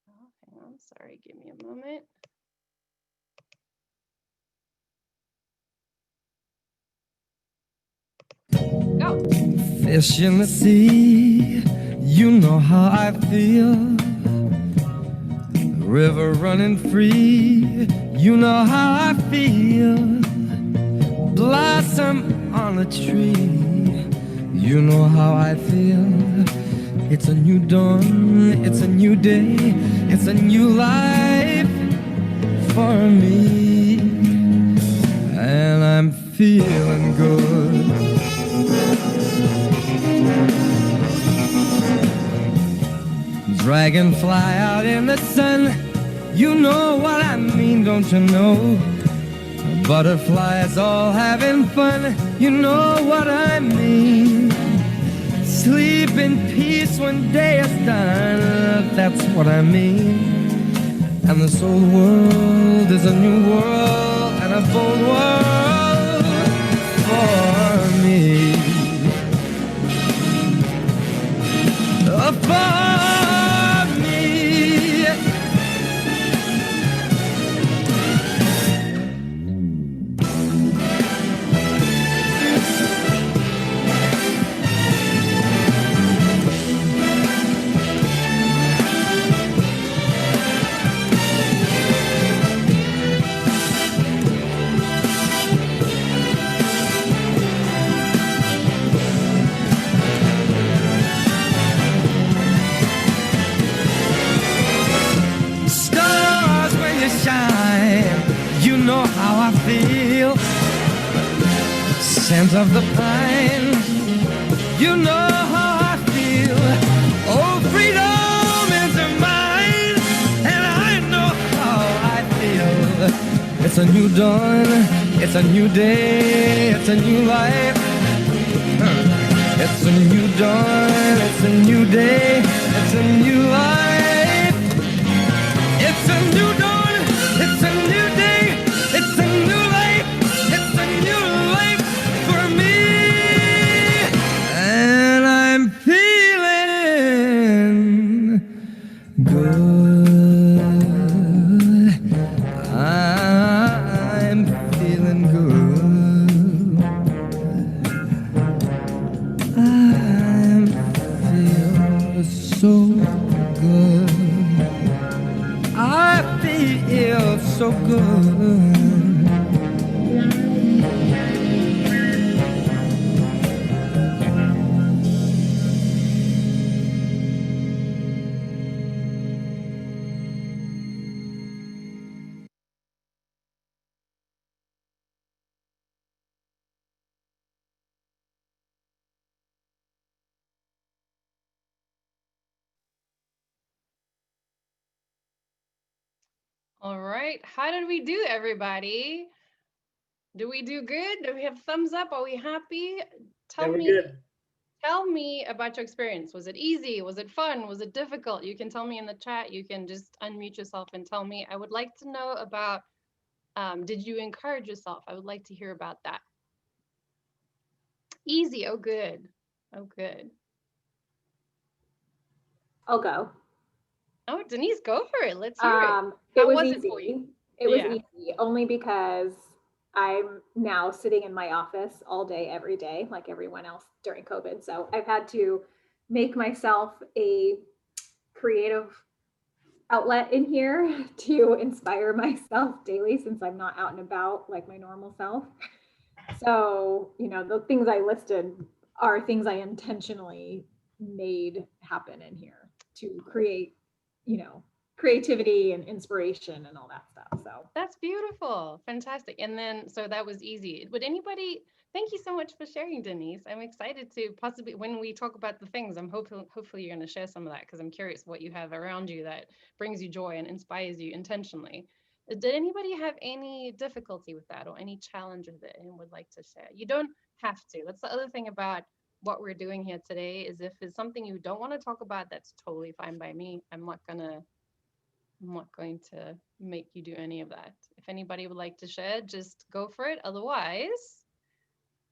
Oh, hang on. Sorry, give me a moment. Go.
Fish in the sea, you know how I feel. River running free, you know how I feel. Blossom on a tree, you know how I feel. It's a new dawn, it's a new day, it's a new life for me. And I'm feeling good. Dragonfly out in the sun, you know what I mean, don't you know? Butterflies all having fun, you know what I mean. Sleep in peace when day is done, that's what I mean. And this old world is a new world and a bold world for me. For me. Stars when you shine, you know how I feel. Scent of the pine, you know how I feel. Oh, freedom is mine, and I know how I feel. It's a new dawn, it's a new day, it's a new life. It's a new dawn, it's a new day, it's a new life. It's a new dawn, it's a new day, it's a new life, it's a new life for me. And I'm feeling good. I'm feeling good. I feel so good. I feel so good.
All right. How did we do, everybody? Do we do good? Do we have thumbs up? Are we happy? Tell me about your experience. Was it easy? Was it fun? Was it difficult? You can tell me in the chat. You can just unmute yourself and tell me. I would like to know about, did you encourage yourself? I would like to hear about that. Easy. Oh, good. Oh, good.
I'll go.
Oh, Denise, go for it. Let's hear it.
It
How
was
was
easy.
it for you?
It was
Yeah.
easy only because I'm now sitting in my office all day, every day, like everyone else during COVID. So I've had to make myself a creative outlet in here to inspire myself daily since I'm not out and about like my normal self. So, you know, the things I listed are things I intentionally made happen in here to create, you know, creativity and inspiration and all that stuff. So
That's beautiful. Fantastic. And then, so that was easy. Would anybody, thank you so much for sharing, Denise. I'm excited to possibly, when we talk about the things, I'm hopefully you're going to share some of that because I'm curious what you have around you that brings you joy and inspires you intentionally. Did anybody have any difficulty with that or any challenge with it and would like to share? You don't have to. That's the other thing about what we're doing here today is if it's something you don't want to talk about, that's totally fine by me. I'm not going to make you do any of that. If anybody would like to share, just go for it. Otherwise,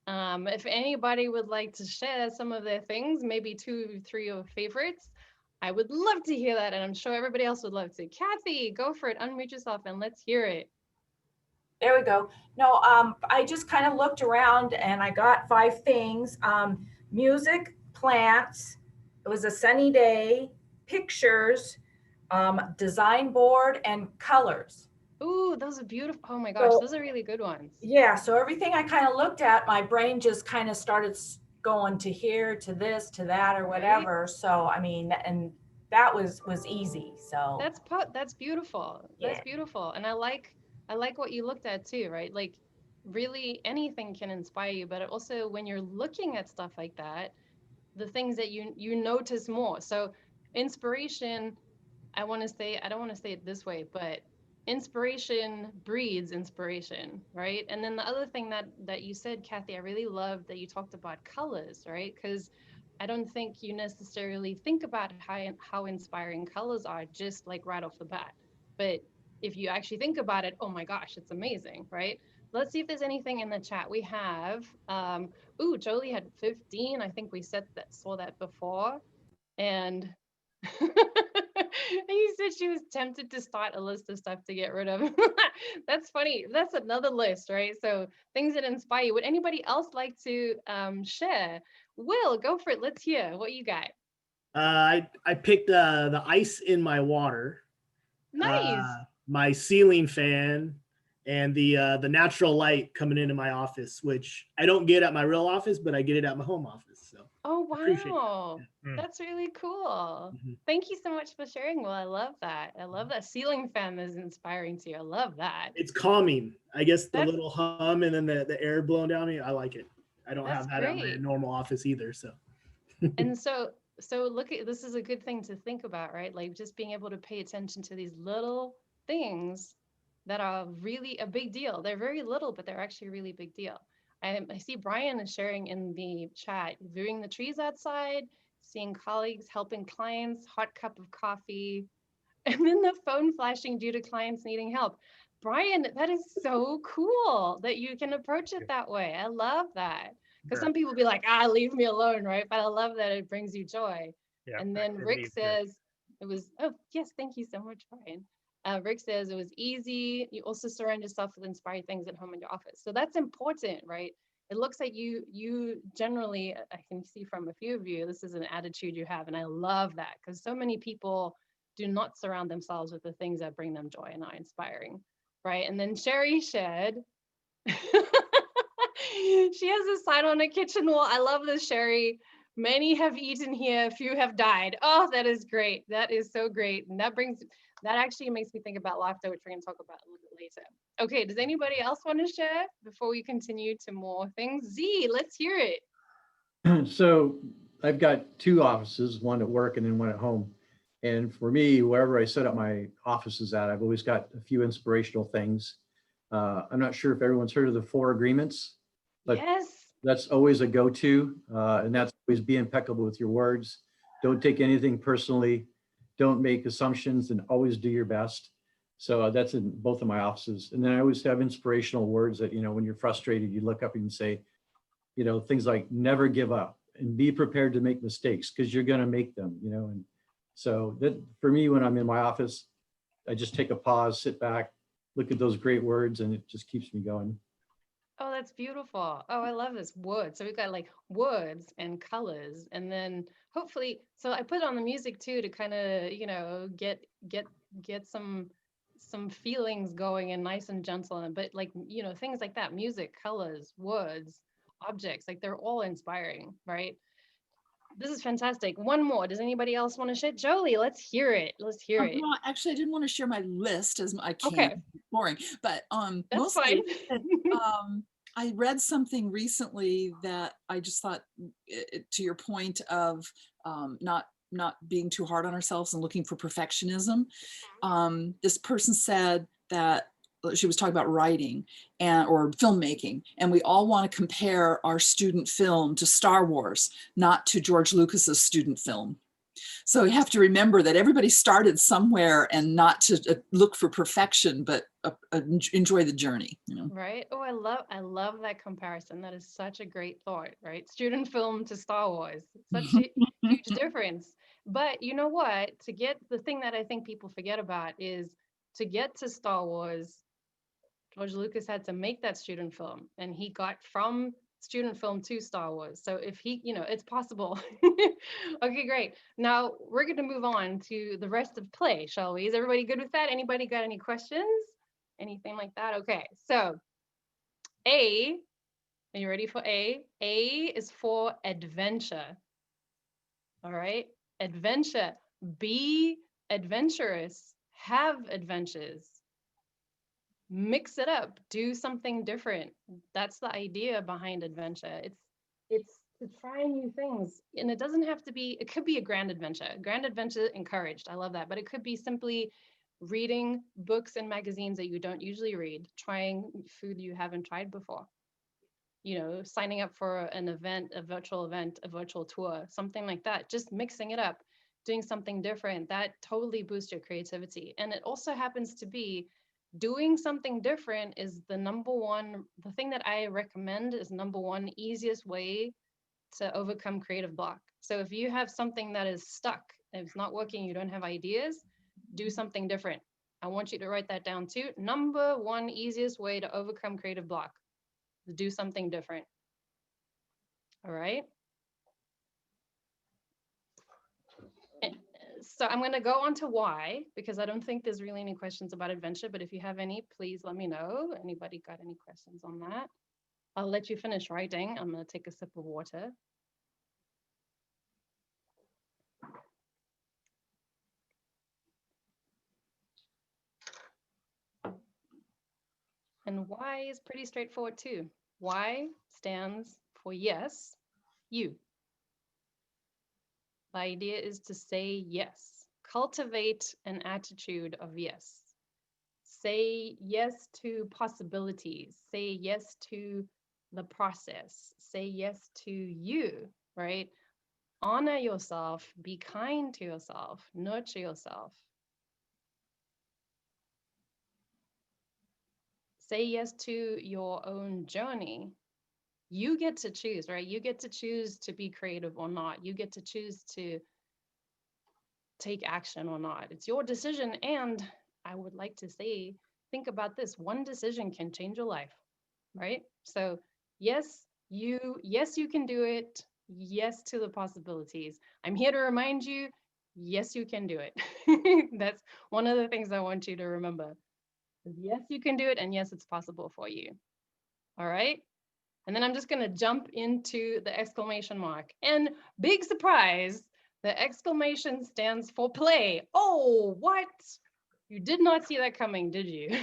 if anybody would like to share some of their things, maybe 2 or 3 of favorites, I would love to hear that. And I'm sure everybody else would love to. Kathy, go for it. Unmute yourself and let's hear it.
There we go. No, I just kind of looked around and I got 5 things. Music, plants, it was a sunny day, pictures, design board, and colors.
Ooh, those are beautiful. Oh my gosh,
So,
those are really good ones.
Yeah, so everything I kind of looked at, my brain just kind of started going to here, to this, to that, or whatever. Right. So, I mean, and that was easy. So
that's beautiful. That's beautiful. And I like what you looked at too, right? Like really anything can inspire you, but also when you're looking at stuff like that, the things that you notice more. So inspiration, I don't want to say it this way, but inspiration breeds inspiration, right? And then the other thing that you said, Kathy, I really loved that you talked about colors, right? Because I don't think you necessarily think about how inspiring colors are just like right off the bat. But if you actually think about it, oh my gosh, it's amazing, right? Let's see if there's anything in the chat. We have, ooh, Jolie had 15. I think we saw that before. And he said she was tempted to start a list of stuff to get rid of. That's funny. That's another list, right? So things that inspire you. Would anybody else like to share? Will, go for it. Let's hear what you got.
I picked the ice in my water,
Nice.
my ceiling fan, and the natural light coming into my office, which I don't get at my real office, but I get it at my home office. So
Oh,
appreciate
wow.
that.
That's really cool.
Mhm.
Thank you so much for sharing, Will. I love that. I love that ceiling fan is inspiring to you. I love that.
It's calming. I guess the
That's-
little hum and then the air blowing down me. I like it. I don't
That's
have that at my
great.
normal office either. So
And so look at, this is a good thing to think about, right? Like just being able to pay attention to these little things that are really a big deal. They're very little, but they're actually a really big deal. I see Brian is sharing in the chat, viewing the trees outside, seeing colleagues, helping clients, hot cup of coffee, and then the phone flashing due to clients needing help. Brian, that is so cool that you can approach it that way. I love that. Because some people be like, leave me alone, right? But I love that it brings you joy.
yeah.
And then Rick says it was, oh, yes, thank you so much, Brian. Rick says it was easy. You also surround yourself with inspired things at home in your office. So that's important, right? It looks like you generally, I can see from a few of you, this is an attitude you have. And I love that because so many people do not surround themselves with the things that bring them joy and are inspiring, right? And then Sherry shared, she has a sign on a kitchen wall. I love this, Sherry. Many have eaten here, few have died. Oh, that is great. That is so great. And that actually makes me think about laughter, which we're going to talk about a little bit later. Okay, does anybody else want to share before we continue to more things? Z, let's hear it.
So I've got two offices, one at work and then one at home. And for me, wherever I set up my offices at, I've always got a few inspirational things. I'm not sure if everyone's heard of the 4 agreements, but
yes,
that's always a go-to. And that's always be impeccable with your words. Don't take anything personally. Don't make assumptions and always do your best. So that's in both of my offices. And then I always have inspirational words that, when you're frustrated, you look up and say, things like never give up and be prepared to make mistakes because you're going to make them, and so that for me, when I'm in my office, I just take a pause, sit back, look at those great words, and it just keeps me going.
Oh, that's beautiful. Oh, I love this wood. So we've got like woods and colors, and then hopefully, so I put on the music too to kind of, get some feelings going and nice and gentle. But like, things like that, music, colors, woods, objects, like they're all inspiring, right? This is fantastic. One more. Does anybody else want to share? Jolie, let's hear it. Let's hear it.
No, actually, I didn't want to share my list as I can't.
Okay.
It's boring, but
That's
mostly,
fine.
I read something recently that I just thought, to your point of not being too hard on ourselves and looking for perfectionism. This person said that she was talking about writing or filmmaking, and we all want to compare our student film to Star Wars, not to George Lucas's student film. So you have to remember that everybody started somewhere, and not to look for perfection, but enjoy the journey.
Right. Oh, I love that comparison. That is such a great thought, right? Student film to Star Wars. Such a huge difference. But you know what? The thing that I think people forget about is to get to Star Wars, George Lucas had to make that student film, and he got from student film to Star Wars. So if he, it's possible. Okay, great. Now we're going to move on to the rest of play, shall we? Is everybody good with that? Anybody got any questions? Anything like that? Okay, so A, are you ready for A? A is for adventure. All right, adventure. Be adventurous. Have adventures. Mix it up. Do something different. That's the idea behind adventure. It's to try new things, and it doesn't have to be. It could be a grand adventure. Grand adventure encouraged. I love that, but it could be simply reading books and magazines that you don't usually read, trying food you haven't tried before, you know, signing up for an event, a virtual tour, something like that, just mixing it up, doing something different, that totally boosts your creativity. And it also happens to be doing something different is the thing that I recommend is number one easiest way to overcome creative block. So if you have something that is stuck, if it's not working, you don't have ideas, do something different. I want you to write that down too. Number one easiest way to overcome creative block, do something different. All right. So I'm going to go on to why, because I don't think there's really any questions about adventure, but if you have any, please let me know. Anybody got any questions on that? I'll let you finish writing. I'm going to take a sip of water. And why is pretty straightforward too. Y stands for yes, you. The idea is to say yes. Cultivate an attitude of yes. Say yes to possibilities. Say yes to the process. Say yes to you, right? Honor yourself. Be kind to yourself. Nurture yourself. Say yes to your own journey. You get to choose, right? You get to choose to be creative or not. You get to choose to take action or not. It's your decision. And I would like to say, think about this. One decision can change your life, right? So yes, you can do it. Yes to the possibilities. I'm here to remind you, yes, you can do it. That's one of the things I want you to remember. Yes, you can do it. And yes, it's possible for you. All right. And then I'm just going to jump into the exclamation mark. And big surprise, the exclamation stands for play. Oh, what? You did not see that coming, did you?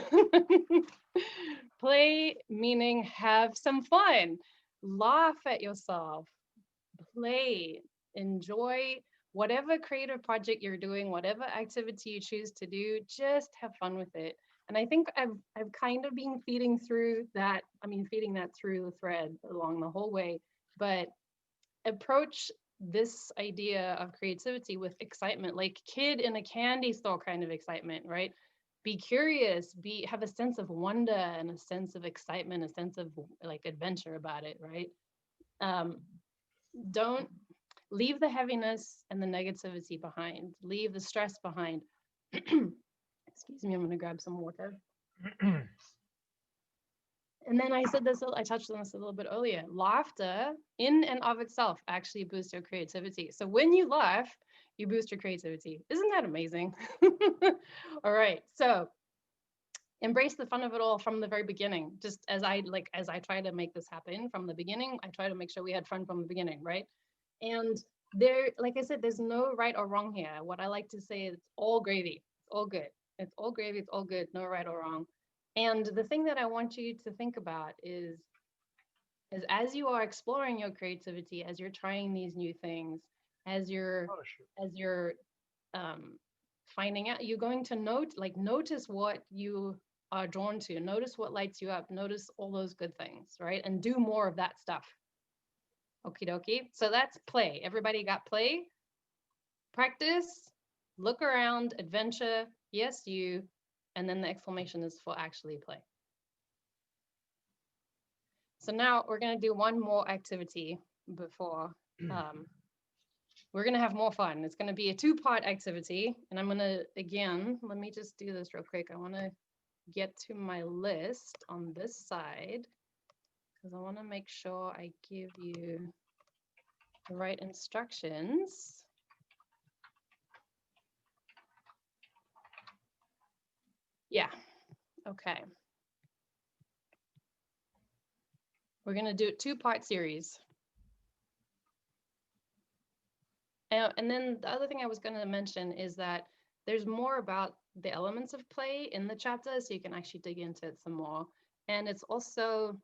Play meaning have some fun. Laugh at yourself. Play. Enjoy whatever creative project you're doing, whatever activity you choose to do, just have fun with it. And I think I've kind of been feeding that through the thread along the whole way, but approach this idea of creativity with excitement, like kid in a candy store kind of excitement, right? Be curious, have a sense of wonder and a sense of excitement, a sense of like adventure about it, right? Don't leave the heaviness and the negativity behind, leave the stress behind. Excuse me, I'm going to grab some water. And then I touched on this a little bit earlier. Laughter in and of itself actually boosts your creativity. So when you laugh, you boost your creativity. Isn't that amazing? All right. So embrace the fun of it all from the very beginning. Just as I try to make this happen from the beginning, I try to make sure we had fun from the beginning, right? And there, like I said, there's no right or wrong here. What I like to say is it's all gravy. It's all good. It's all gravy. It's all good. No right or wrong. And the thing that I want you to think about is as you are exploring your creativity, as you're trying these new things, as you're finding out, you're going to notice what you are drawn to, notice what lights you up, notice all those good things, right? And do more of that stuff. Okie dokie. So that's play. Everybody got play? Practice, look around, adventure, yes, you, and then the exclamation is for actually play. So now we're going to do one more activity before we're going to have more fun. It's going to be a two-part activity. And I'm going to, again, let me just do this real quick. I want to get to my list on this side because I want to make sure I give you the right instructions. Yeah, okay. We're going to do a two-part series. And then the other thing I was going to mention is that there's more about the elements of play in the chapter, so you can actually dig into it some more. And it's also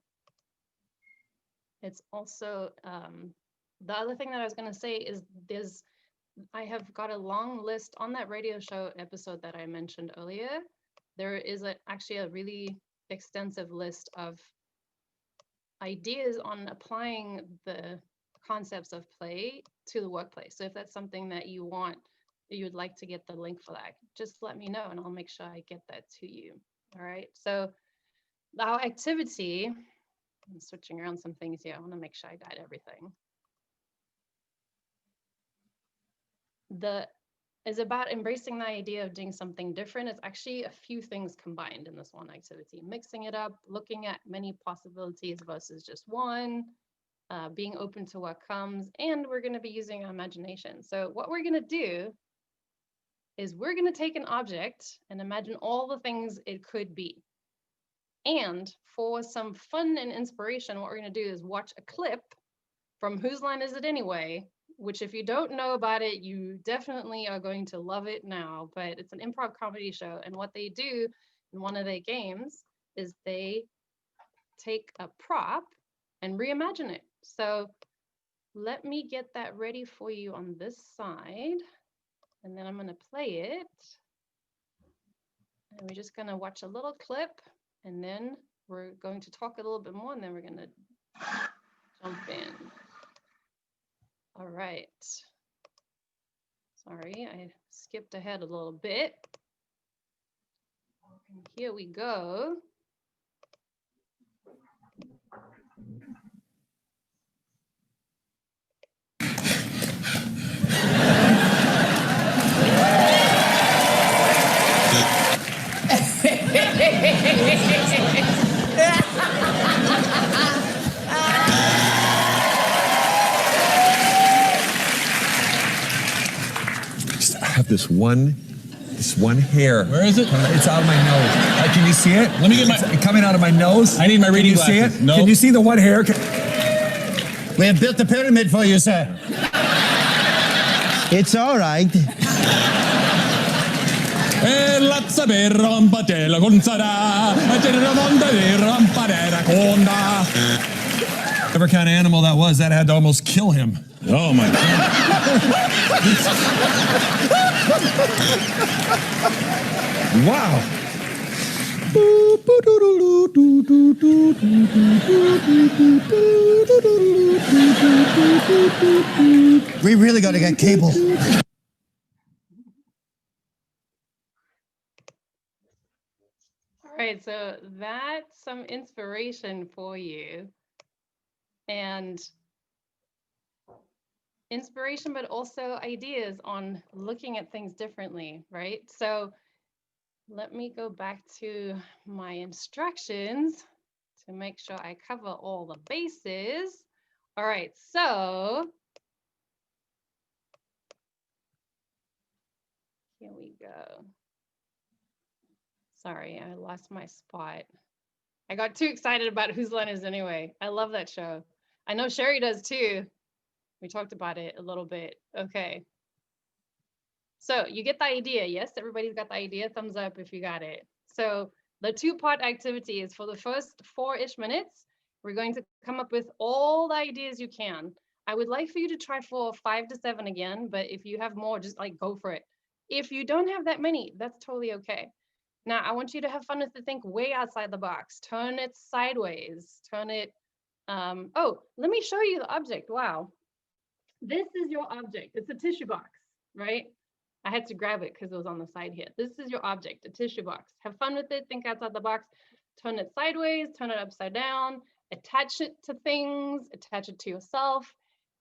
the other thing that I was going to say is I have got a long list on that radio show episode that I mentioned earlier. There is actually a really extensive list of ideas on applying the concepts of play to the workplace. So if that's something that you want, you would like to get the link for that, just let me know and I'll make sure I get that to you. All right, so our activity, I'm switching around some things here. I want to make sure I got everything. Is about embracing the idea of doing something different. It's actually a few things combined in this one activity, mixing it up, looking at many possibilities versus just one, being open to what comes, and we're going to be using our imagination. So what we're going to do is we're going to take an object and imagine all the things it could be. And for some fun and inspiration, what we're going to do is watch a clip from Whose Line Is It Anyway? Which if you don't know about it, you definitely are going to love it now, but it's an improv comedy show. And what they do in one of their games is they take a prop and reimagine it. So let me get that ready for you on this side. And then I'm going to play it. And we're just going to watch a little clip and then we're going to talk a little bit more and then we're going to jump in. All right. Sorry, I skipped ahead a little bit. And here we go.
I have this one hair.
Where is it?
It's out of my nose. Can you see it?
Let me get my...
It's coming out of my nose.
I need my reading glasses.
Can you see it?
No.
Can you see the one hair?
We have built the pyramid for you, sir.
It's all right.
Whatever kind of animal that was, that had to almost kill him.
Oh my God.
Wow.
We really got to get cable.
All right, so that's some inspiration for you. And inspiration, but also ideas on looking at things differently, right? So let me go back to my instructions to make sure I cover all the bases. All right, so here we go. Sorry, I lost my spot. I got too excited about Whose Line Is It Anyway? I love that show. I know Sherry does too. We talked about it a little bit. Okay. So you get the idea. Yes, everybody's got the idea. Thumbs up if you got it. So the two-part activity is for the first 4-ish minutes. We're going to come up with all the ideas you can. I would like for you to try for 5 to 7 again, but if you have more, just like go for it. If you don't have that many, that's totally okay. Now, I want you to have fun with the think way outside the box. Turn it sideways. Turn it, oh, let me show you the object. Wow. This is your object. It's a tissue box, right? I had to grab it because it was on the side here. This is your object, a tissue box. Have fun with it. Think outside the box. Turn it sideways, turn it upside down, attach it to things, attach it to yourself.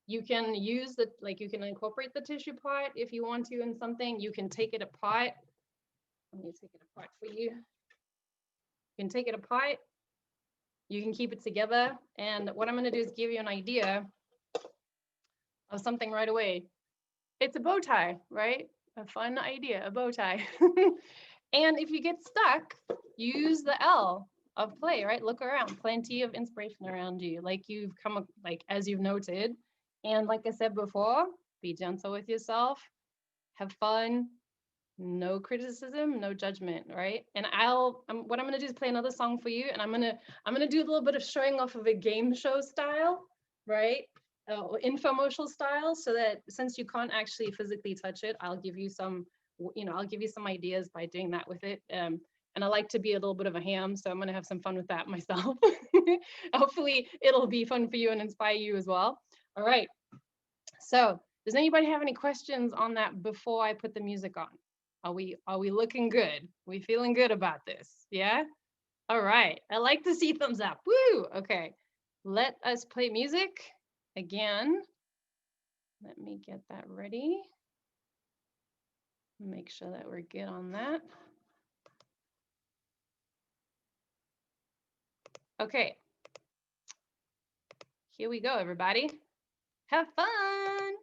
You can use the, like you can incorporate the tissue part if you want to in something. You can take it apart. Let me take it apart for you. You can take it apart. You can keep it together. And what I'm going to do is give you an idea of something right away. It's a bow tie, right? A fun idea, a bow tie. And if you get stuck, use the L of play, right? Look around, plenty of inspiration around you, like you've come up, like as you've noted. And like I said before, be gentle with yourself, have fun, no criticism, no judgment, right? And what I'm gonna do is play another song for you, and I'm gonna do a little bit of showing off of a game show style, right? infomercial style, so that since you can't actually physically touch it, I'll give you some, I'll give you some ideas by doing that with it. And I like to be a little bit of a ham, so I'm going to have some fun with that myself. Hopefully it'll be fun for you and inspire you as well. All right. So does anybody have any questions on that before I put the music on? Are we looking good? We feeling good about this? Yeah? All right. I like to see thumbs up. Woo! Okay. Let us play music again. Let me get that ready. Make sure that we're good on that. Okay. Here we go, everybody. Have fun.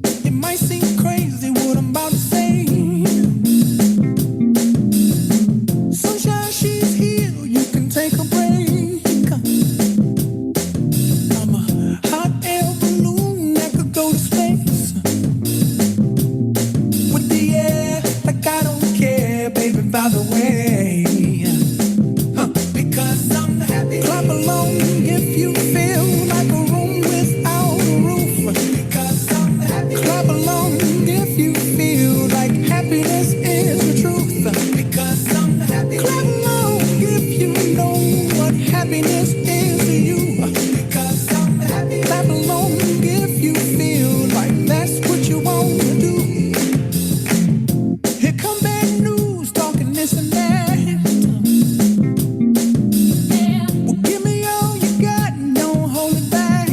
It might seem crazy what I'm about to say. Sunshine, she's here, you can take a break. I'm a hot air balloon that could go to space. With the air, like I don't care, baby, by the way. Because I'm happy. Clap along if you feel like a room without a roof. Because I'm happy. Clap along if you feel like happiness is the truth. Because I'm happy. Clap along if you know what happiness is to you. Because I'm happy. Clap along if you feel like that's what you want to do. Here come bad news, talking this and that. Well, give me all you got and don't hold it back.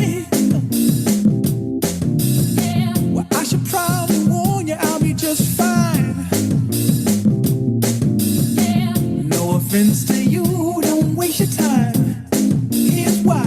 Well, I should probably warn you, I'll be just fine. No offense to you, don't waste your time. Here's why.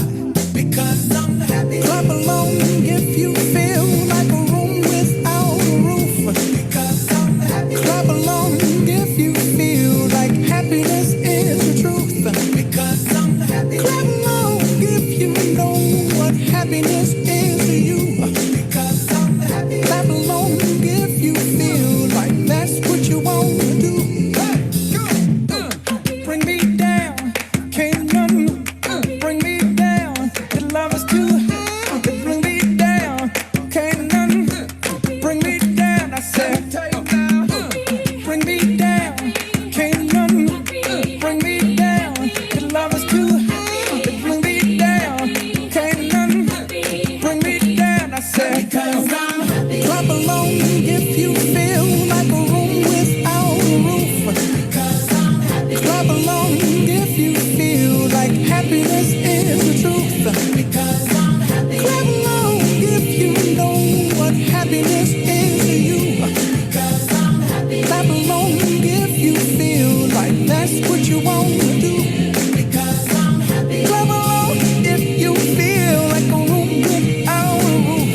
Because I'm happy. Clap along if you feel like a room without a roof. Because I'm happy. Clap along if you feel like happiness is the truth. Because I'm happy. Clap along if you know what happiness is to you. Because I'm happy. Clap along if you feel like that's what you want to do. Bring me down, can't none bring me down. The love is too high. Bring me down, can't none bring me down. I said, bring me down, can't none bring me down. The love is too high. Bring me down, can't none bring me down. I said, because I'm happy. Clap along if you feel like a room without a roof. Because I'm happy. Clap along if you feel like happiness is the truth. Because I'm happy. Clap along if you know what happiness is to you. Because I'm happy. Clap along if you feel like that's what you want to do. Because I'm happy. Clap along if you feel like a room without a roof.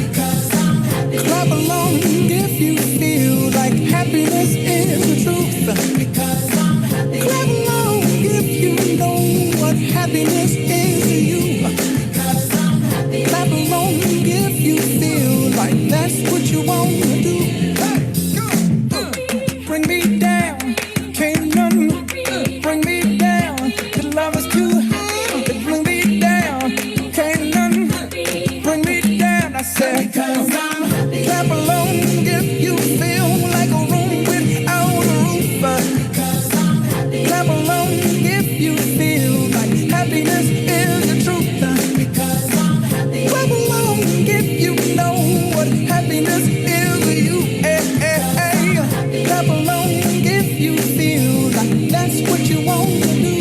Because I'm happy. Clap along if you feel like happiness is the truth. Because I'm happy. Clap along if you know what happiness is to you. Because I'm happy. Clap along if you feel like that's what you want to do. Bring me down, can't none bring me down. The love is too high. Bring me down, can't none bring me down. I said, because I'm happy. Clap along if you feel like a room without a roof. Because I'm happy. Clap along if you feel like happiness is the truth. Because I'm happy. Clap along if you know what happiness is to you. Clap along if you feel like that's what you want to do.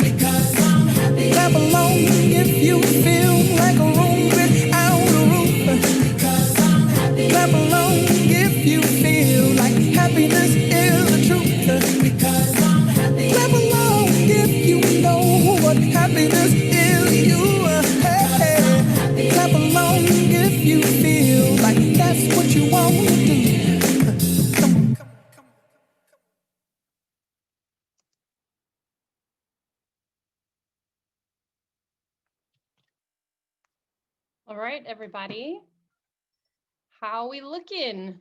Because I'm happy. Clap along if you feel like a room without a roof. Because I'm happy. Clap along if you feel like happiness is the truth. Because I'm happy. Clap along if you know what happiness is to you. Clap along if you feel like that's what you want to do.
All right, everybody. How we looking?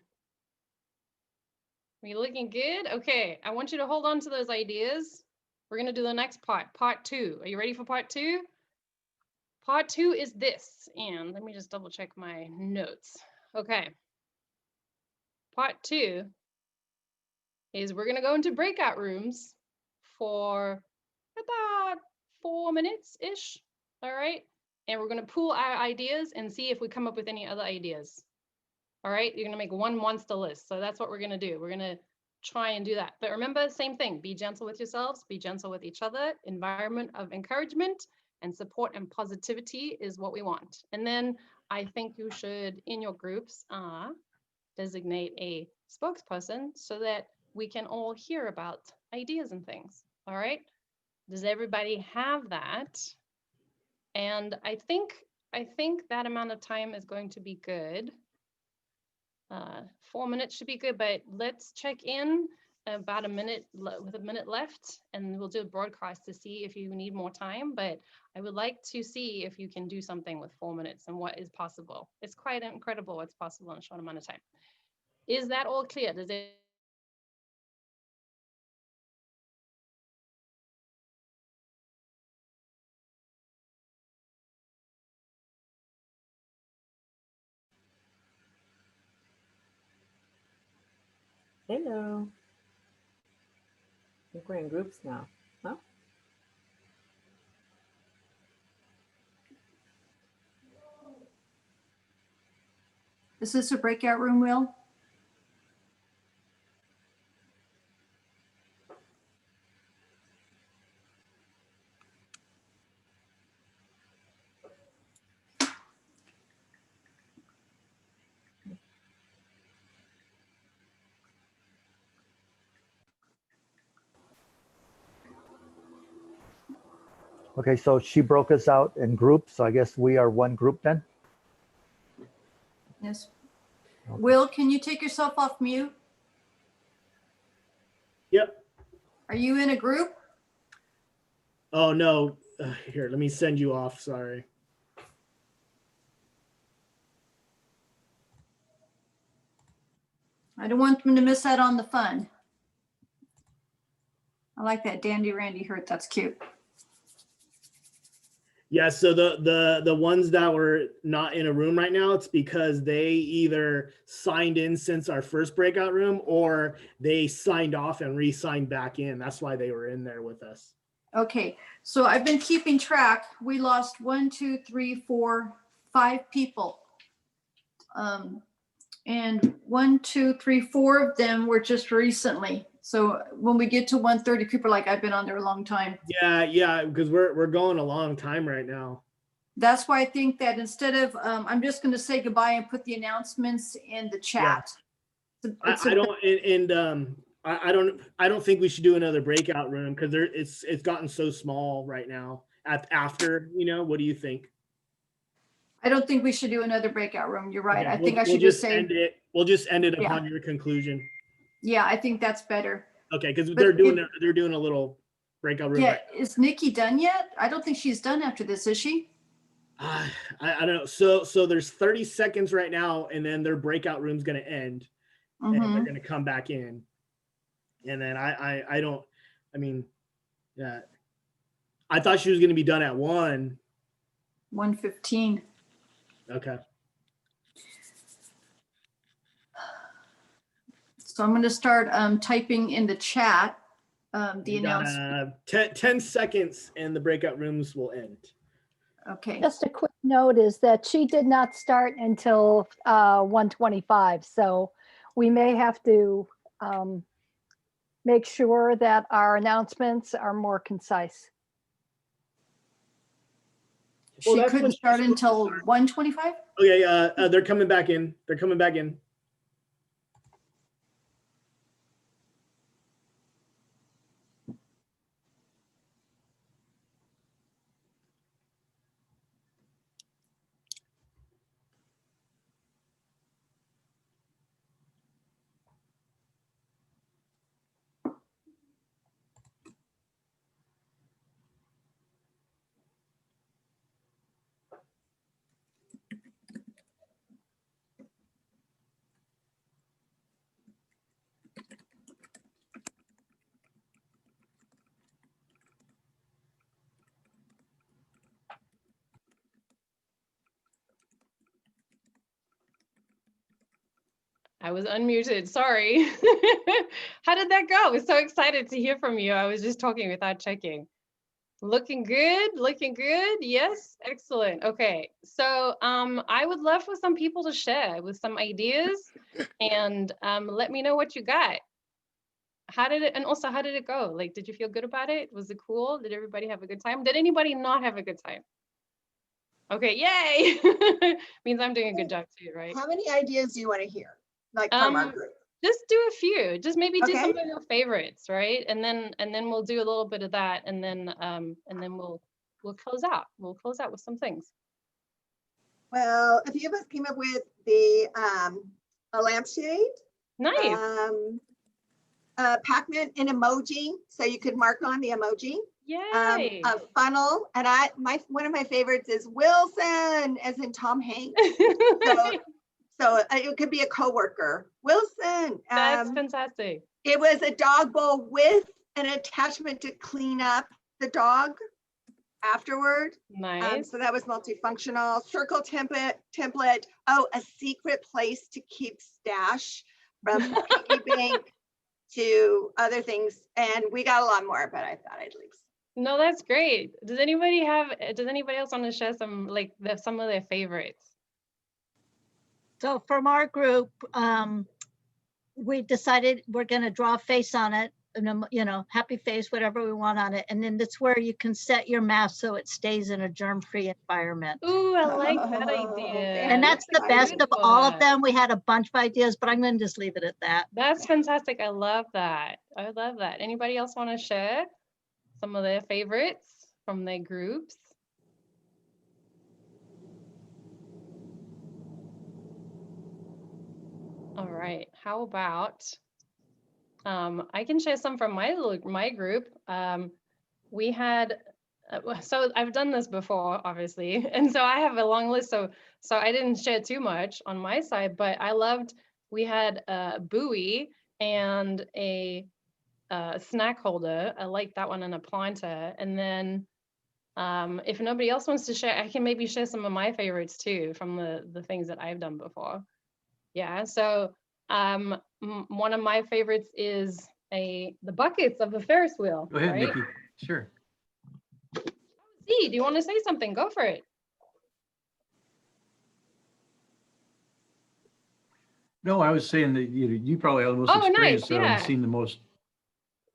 We looking good? Okay, I want you to hold on to those ideas. We're gonna do the next part 2. Are you ready for part 2? Part 2 is this, and let me just double check my notes. Okay. Part 2 is we're gonna go into breakout rooms for about 4 minutes-ish, all right? And we're gonna pool our ideas and see if we come up with any other ideas. All right, you're gonna make one monster list. So that's what we're gonna do. We're gonna try and do that. But remember, same thing, be gentle with yourselves, be gentle with each other. Environment of encouragement and support and positivity is what we want. And then I think you should, in your groups, designate a spokesperson so that we can all hear about ideas and things. All right, does everybody have that? And I think that amount of time is going to be good. 4 minutes should be good, but let's check in about a minute with a minute left, and we'll do a broadcast to see if you need more time. But I would like to see if you can do something with 4 minutes and what is possible. It's quite incredible what's possible in a short amount of time. Is that all clear? Does it?
Hello. I think we're in groups now. Huh?
Is this a breakout room, Will?
Okay, so she broke us out in groups. So I guess we are one group then?
Yes. Okay. Will, can you take yourself off mute?
Yep.
Are you in a group?
Oh, no. Here, let me send you off. Sorry.
I don't want them to miss out on the fun. I like that Dandy Randy Hurt. That's cute.
Yeah, so the ones that were not in a room right now, it's because they either signed in since our first breakout room or they signed off and re-signed back in. That's why they were in there with us.
Okay, so I've been keeping track. We lost 1, 2, 3, 4, 5 people. And 1, 2, 3, 4 of them were just recently. So when we get to 130, people are like, I've been on there a long time.
Yeah, because we're going a long time right now.
That's why I think that instead of, I'm just going to say goodbye and put the announcements in the chat.
Yeah. I don't think we should do another breakout room because it's gotten so small right now. After, what do you think?
I don't think we should do another breakout room. You're right.
Okay,
I think I should just say.
We'll just end it
Yeah.
upon your conclusion.
Yeah, I think that's better.
Okay, because they're doing a little breakout room.
Yeah,
Right.
is Nikki done yet? I don't think she's done after this, is she?
I don't know. So there's 30 seconds right now, and then their breakout room's going to end, and they're going to come back in. And then I thought she was going to be done at
1:15.
Okay.
So I'm going to start typing in the chat the announcement.
10 seconds and the breakout rooms will end.
Okay.
Just a quick note is that she did not start until 1:25. So we may have to make sure that our announcements are more concise.
She couldn't start until 1:25?
Okay, they're coming back in. They're coming back in.
I was unmuted, sorry. How did that go? I was so excited to hear from you. I was just talking without checking. Looking good, looking good. Yes, excellent. Okay, so I would love for some people to share with some ideas and let me know what you got. How did it, and also how did it go? Like, did you feel good about it? Was it cool? Did everybody have a good time? Did anybody not have a good time? Okay, yay. Means I'm doing a good job too, right?
How many ideas do you want to hear? Like from our group?
Just do a few. Just maybe do some
Okay.
of your favorites, right? And then we'll do a little bit of that, and then we'll close out. We'll close out with some things.
Well, a few of us came up with the a lampshade.
Nice.
Pac-Man in emoji, so you could mark on the emoji.
Yay.
A funnel, and one of my favorites is Wilson, as in Tom Hanks. So it could be a coworker. Wilson.
That's fantastic.
It was a dog bowl with an attachment to clean up the dog afterward.
Nice.
So that was multifunctional. Circle template. Oh, a secret place to keep stash, from piggy bank to other things. And we got a lot more, but I thought I'd leave.
No, that's great. Does anybody else want to share some, like, some of their favorites?
So from our group, we decided we're going to draw a face on it, and happy face, whatever we want on it. And then that's where you can set your mask so it stays in a germ-free environment.
Ooh, I like that idea.
And that's the best of all of them. We had a bunch of ideas, but I'm going to just leave it at that.
That's fantastic. I love that. I love that. Anybody else want to share some of their favorites from their groups? All right, how about, I can share some from my group. We had, so I've done this before, obviously, and so I have a long list, so I didn't share too much on my side, but we had a buoy and a snack holder. I like that one, and a planter. And then if nobody else wants to share, I can maybe share some of my favorites too from the things that I've done before. Yeah, so one of my favorites is the buckets of the Ferris wheel.
Go ahead,
right?
Nikki. Sure.
See, do you want to say something? Go for it.
No, I was saying that you probably have the most
Oh,
experience,
nice,
so
yeah.
I've seen the most.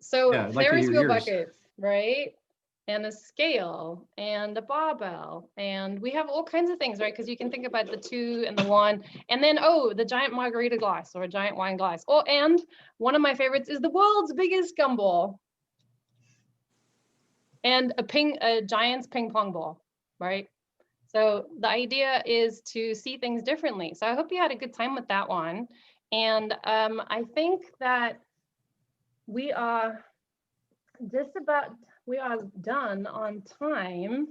So
Yeah, I'd like to
Ferris
hear
wheel
yours.
buckets, right? And a scale and a barbell, and we have all kinds of things, right? Because you can think about the 2 and the 1, and then the giant margarita glass or a giant wine glass. Oh, and one of my favorites is the world's biggest gumball, and a giant's ping pong ball, right? So the idea is to see things differently. So I hope you had a good time with that one, and I think that we are done on time.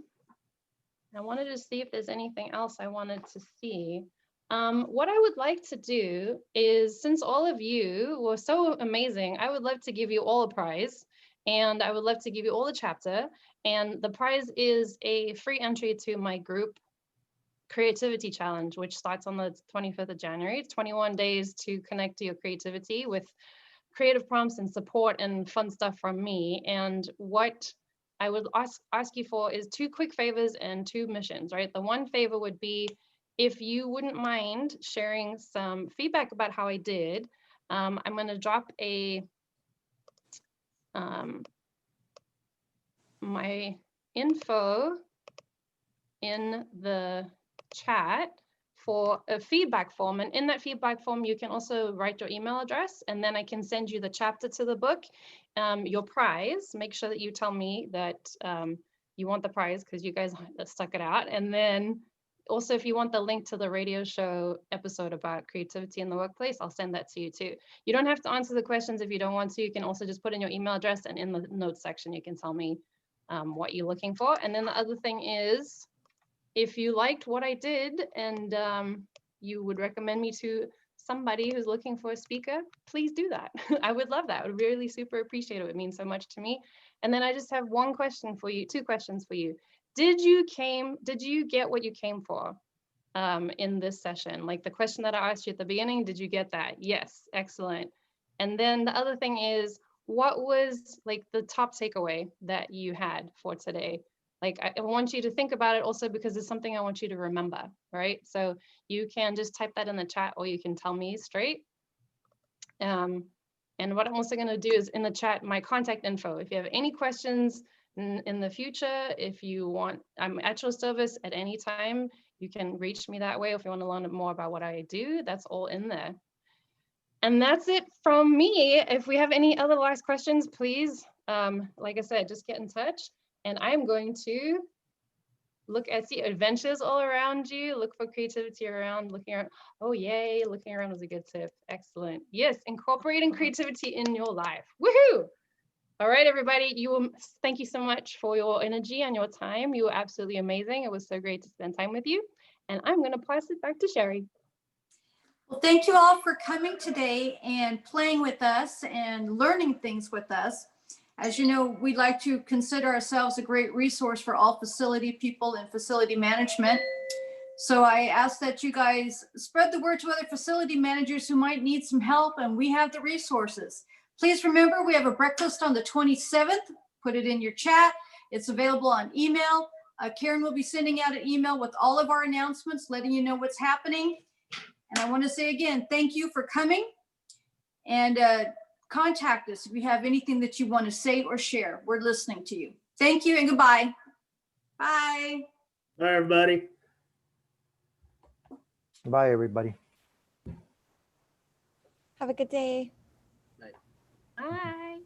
I wanted to see if there's anything else I wanted to see. What I would like to do is, since all of you were so amazing, I would love to give you all a prize, and I would love to give you all a chapter. And the prize is a free entry to my group creativity challenge, which starts on the 25th of January. It's 21 days to connect to your creativity with creative prompts and support and fun stuff from me. And what I would ask you for is 2 quick favors and 2 missions, right? The one favor would be, if you wouldn't mind sharing some feedback about how I did, I'm going to drop my info in the chat for a feedback form, and in that feedback form you can also write your email address, and then I can send you the chapter to the book, your prize. Make sure that you tell me that you want the prize because you guys stuck it out, and then also if you want the link to the radio show episode about creativity in the workplace, I'll send that to you too. You don't have to answer the questions if you don't want to. You can also just put in your email address, and in the notes section you can tell me what you're looking for. And then the other thing is, if you liked what I did and you would recommend me to somebody who's looking for a speaker, please do that. I would love that. I would really super appreciate it. It means so much to me. And then I just have 2 questions for you. Did you get what you came for? in this session? Like the question that I asked you at the beginning, did you get that? Yes, excellent. And then the other thing is, what was like the top takeaway that you had for today? Like I want you to think about it also because it's something I want you to remember, right? So you can just type that in the chat or you can tell me straight. And what I'm also going to do is in the chat, my contact info. If you have any questions in the future, if you want, I'm at your service at any time. You can reach me that way. If you want to learn more about what I do, that's all in there. And that's it from me. If we have any other last questions, please, like I said, just get in touch. And I'm going to look at the adventures all around you, look for creativity around, looking around. Oh, yay, looking around was a good tip. Excellent. Yes, incorporating creativity in your life. Woohoo! All right, everybody, thank you so much for your energy and your time. You were absolutely amazing. It was so great to spend time with you. And I'm going to pass it back to Sherry.
Well, thank you all for coming today and playing with us and learning things with us. As you know, we'd like to consider ourselves a great resource for all facility people and facility management. So I ask that you guys spread the word to other facility managers who might need some help, and we have the resources. Please remember, we have a breakfast on the 27th. Put it in your chat. It's available on email. Karen will be sending out an email with all of our announcements, letting you know what's happening. And I want to say again, thank you for coming, and contact us if you have anything that you want to say or share. We're listening to you. Thank you and goodbye. Bye.
Bye, everybody.
Bye, everybody.
Have a good day.
Bye.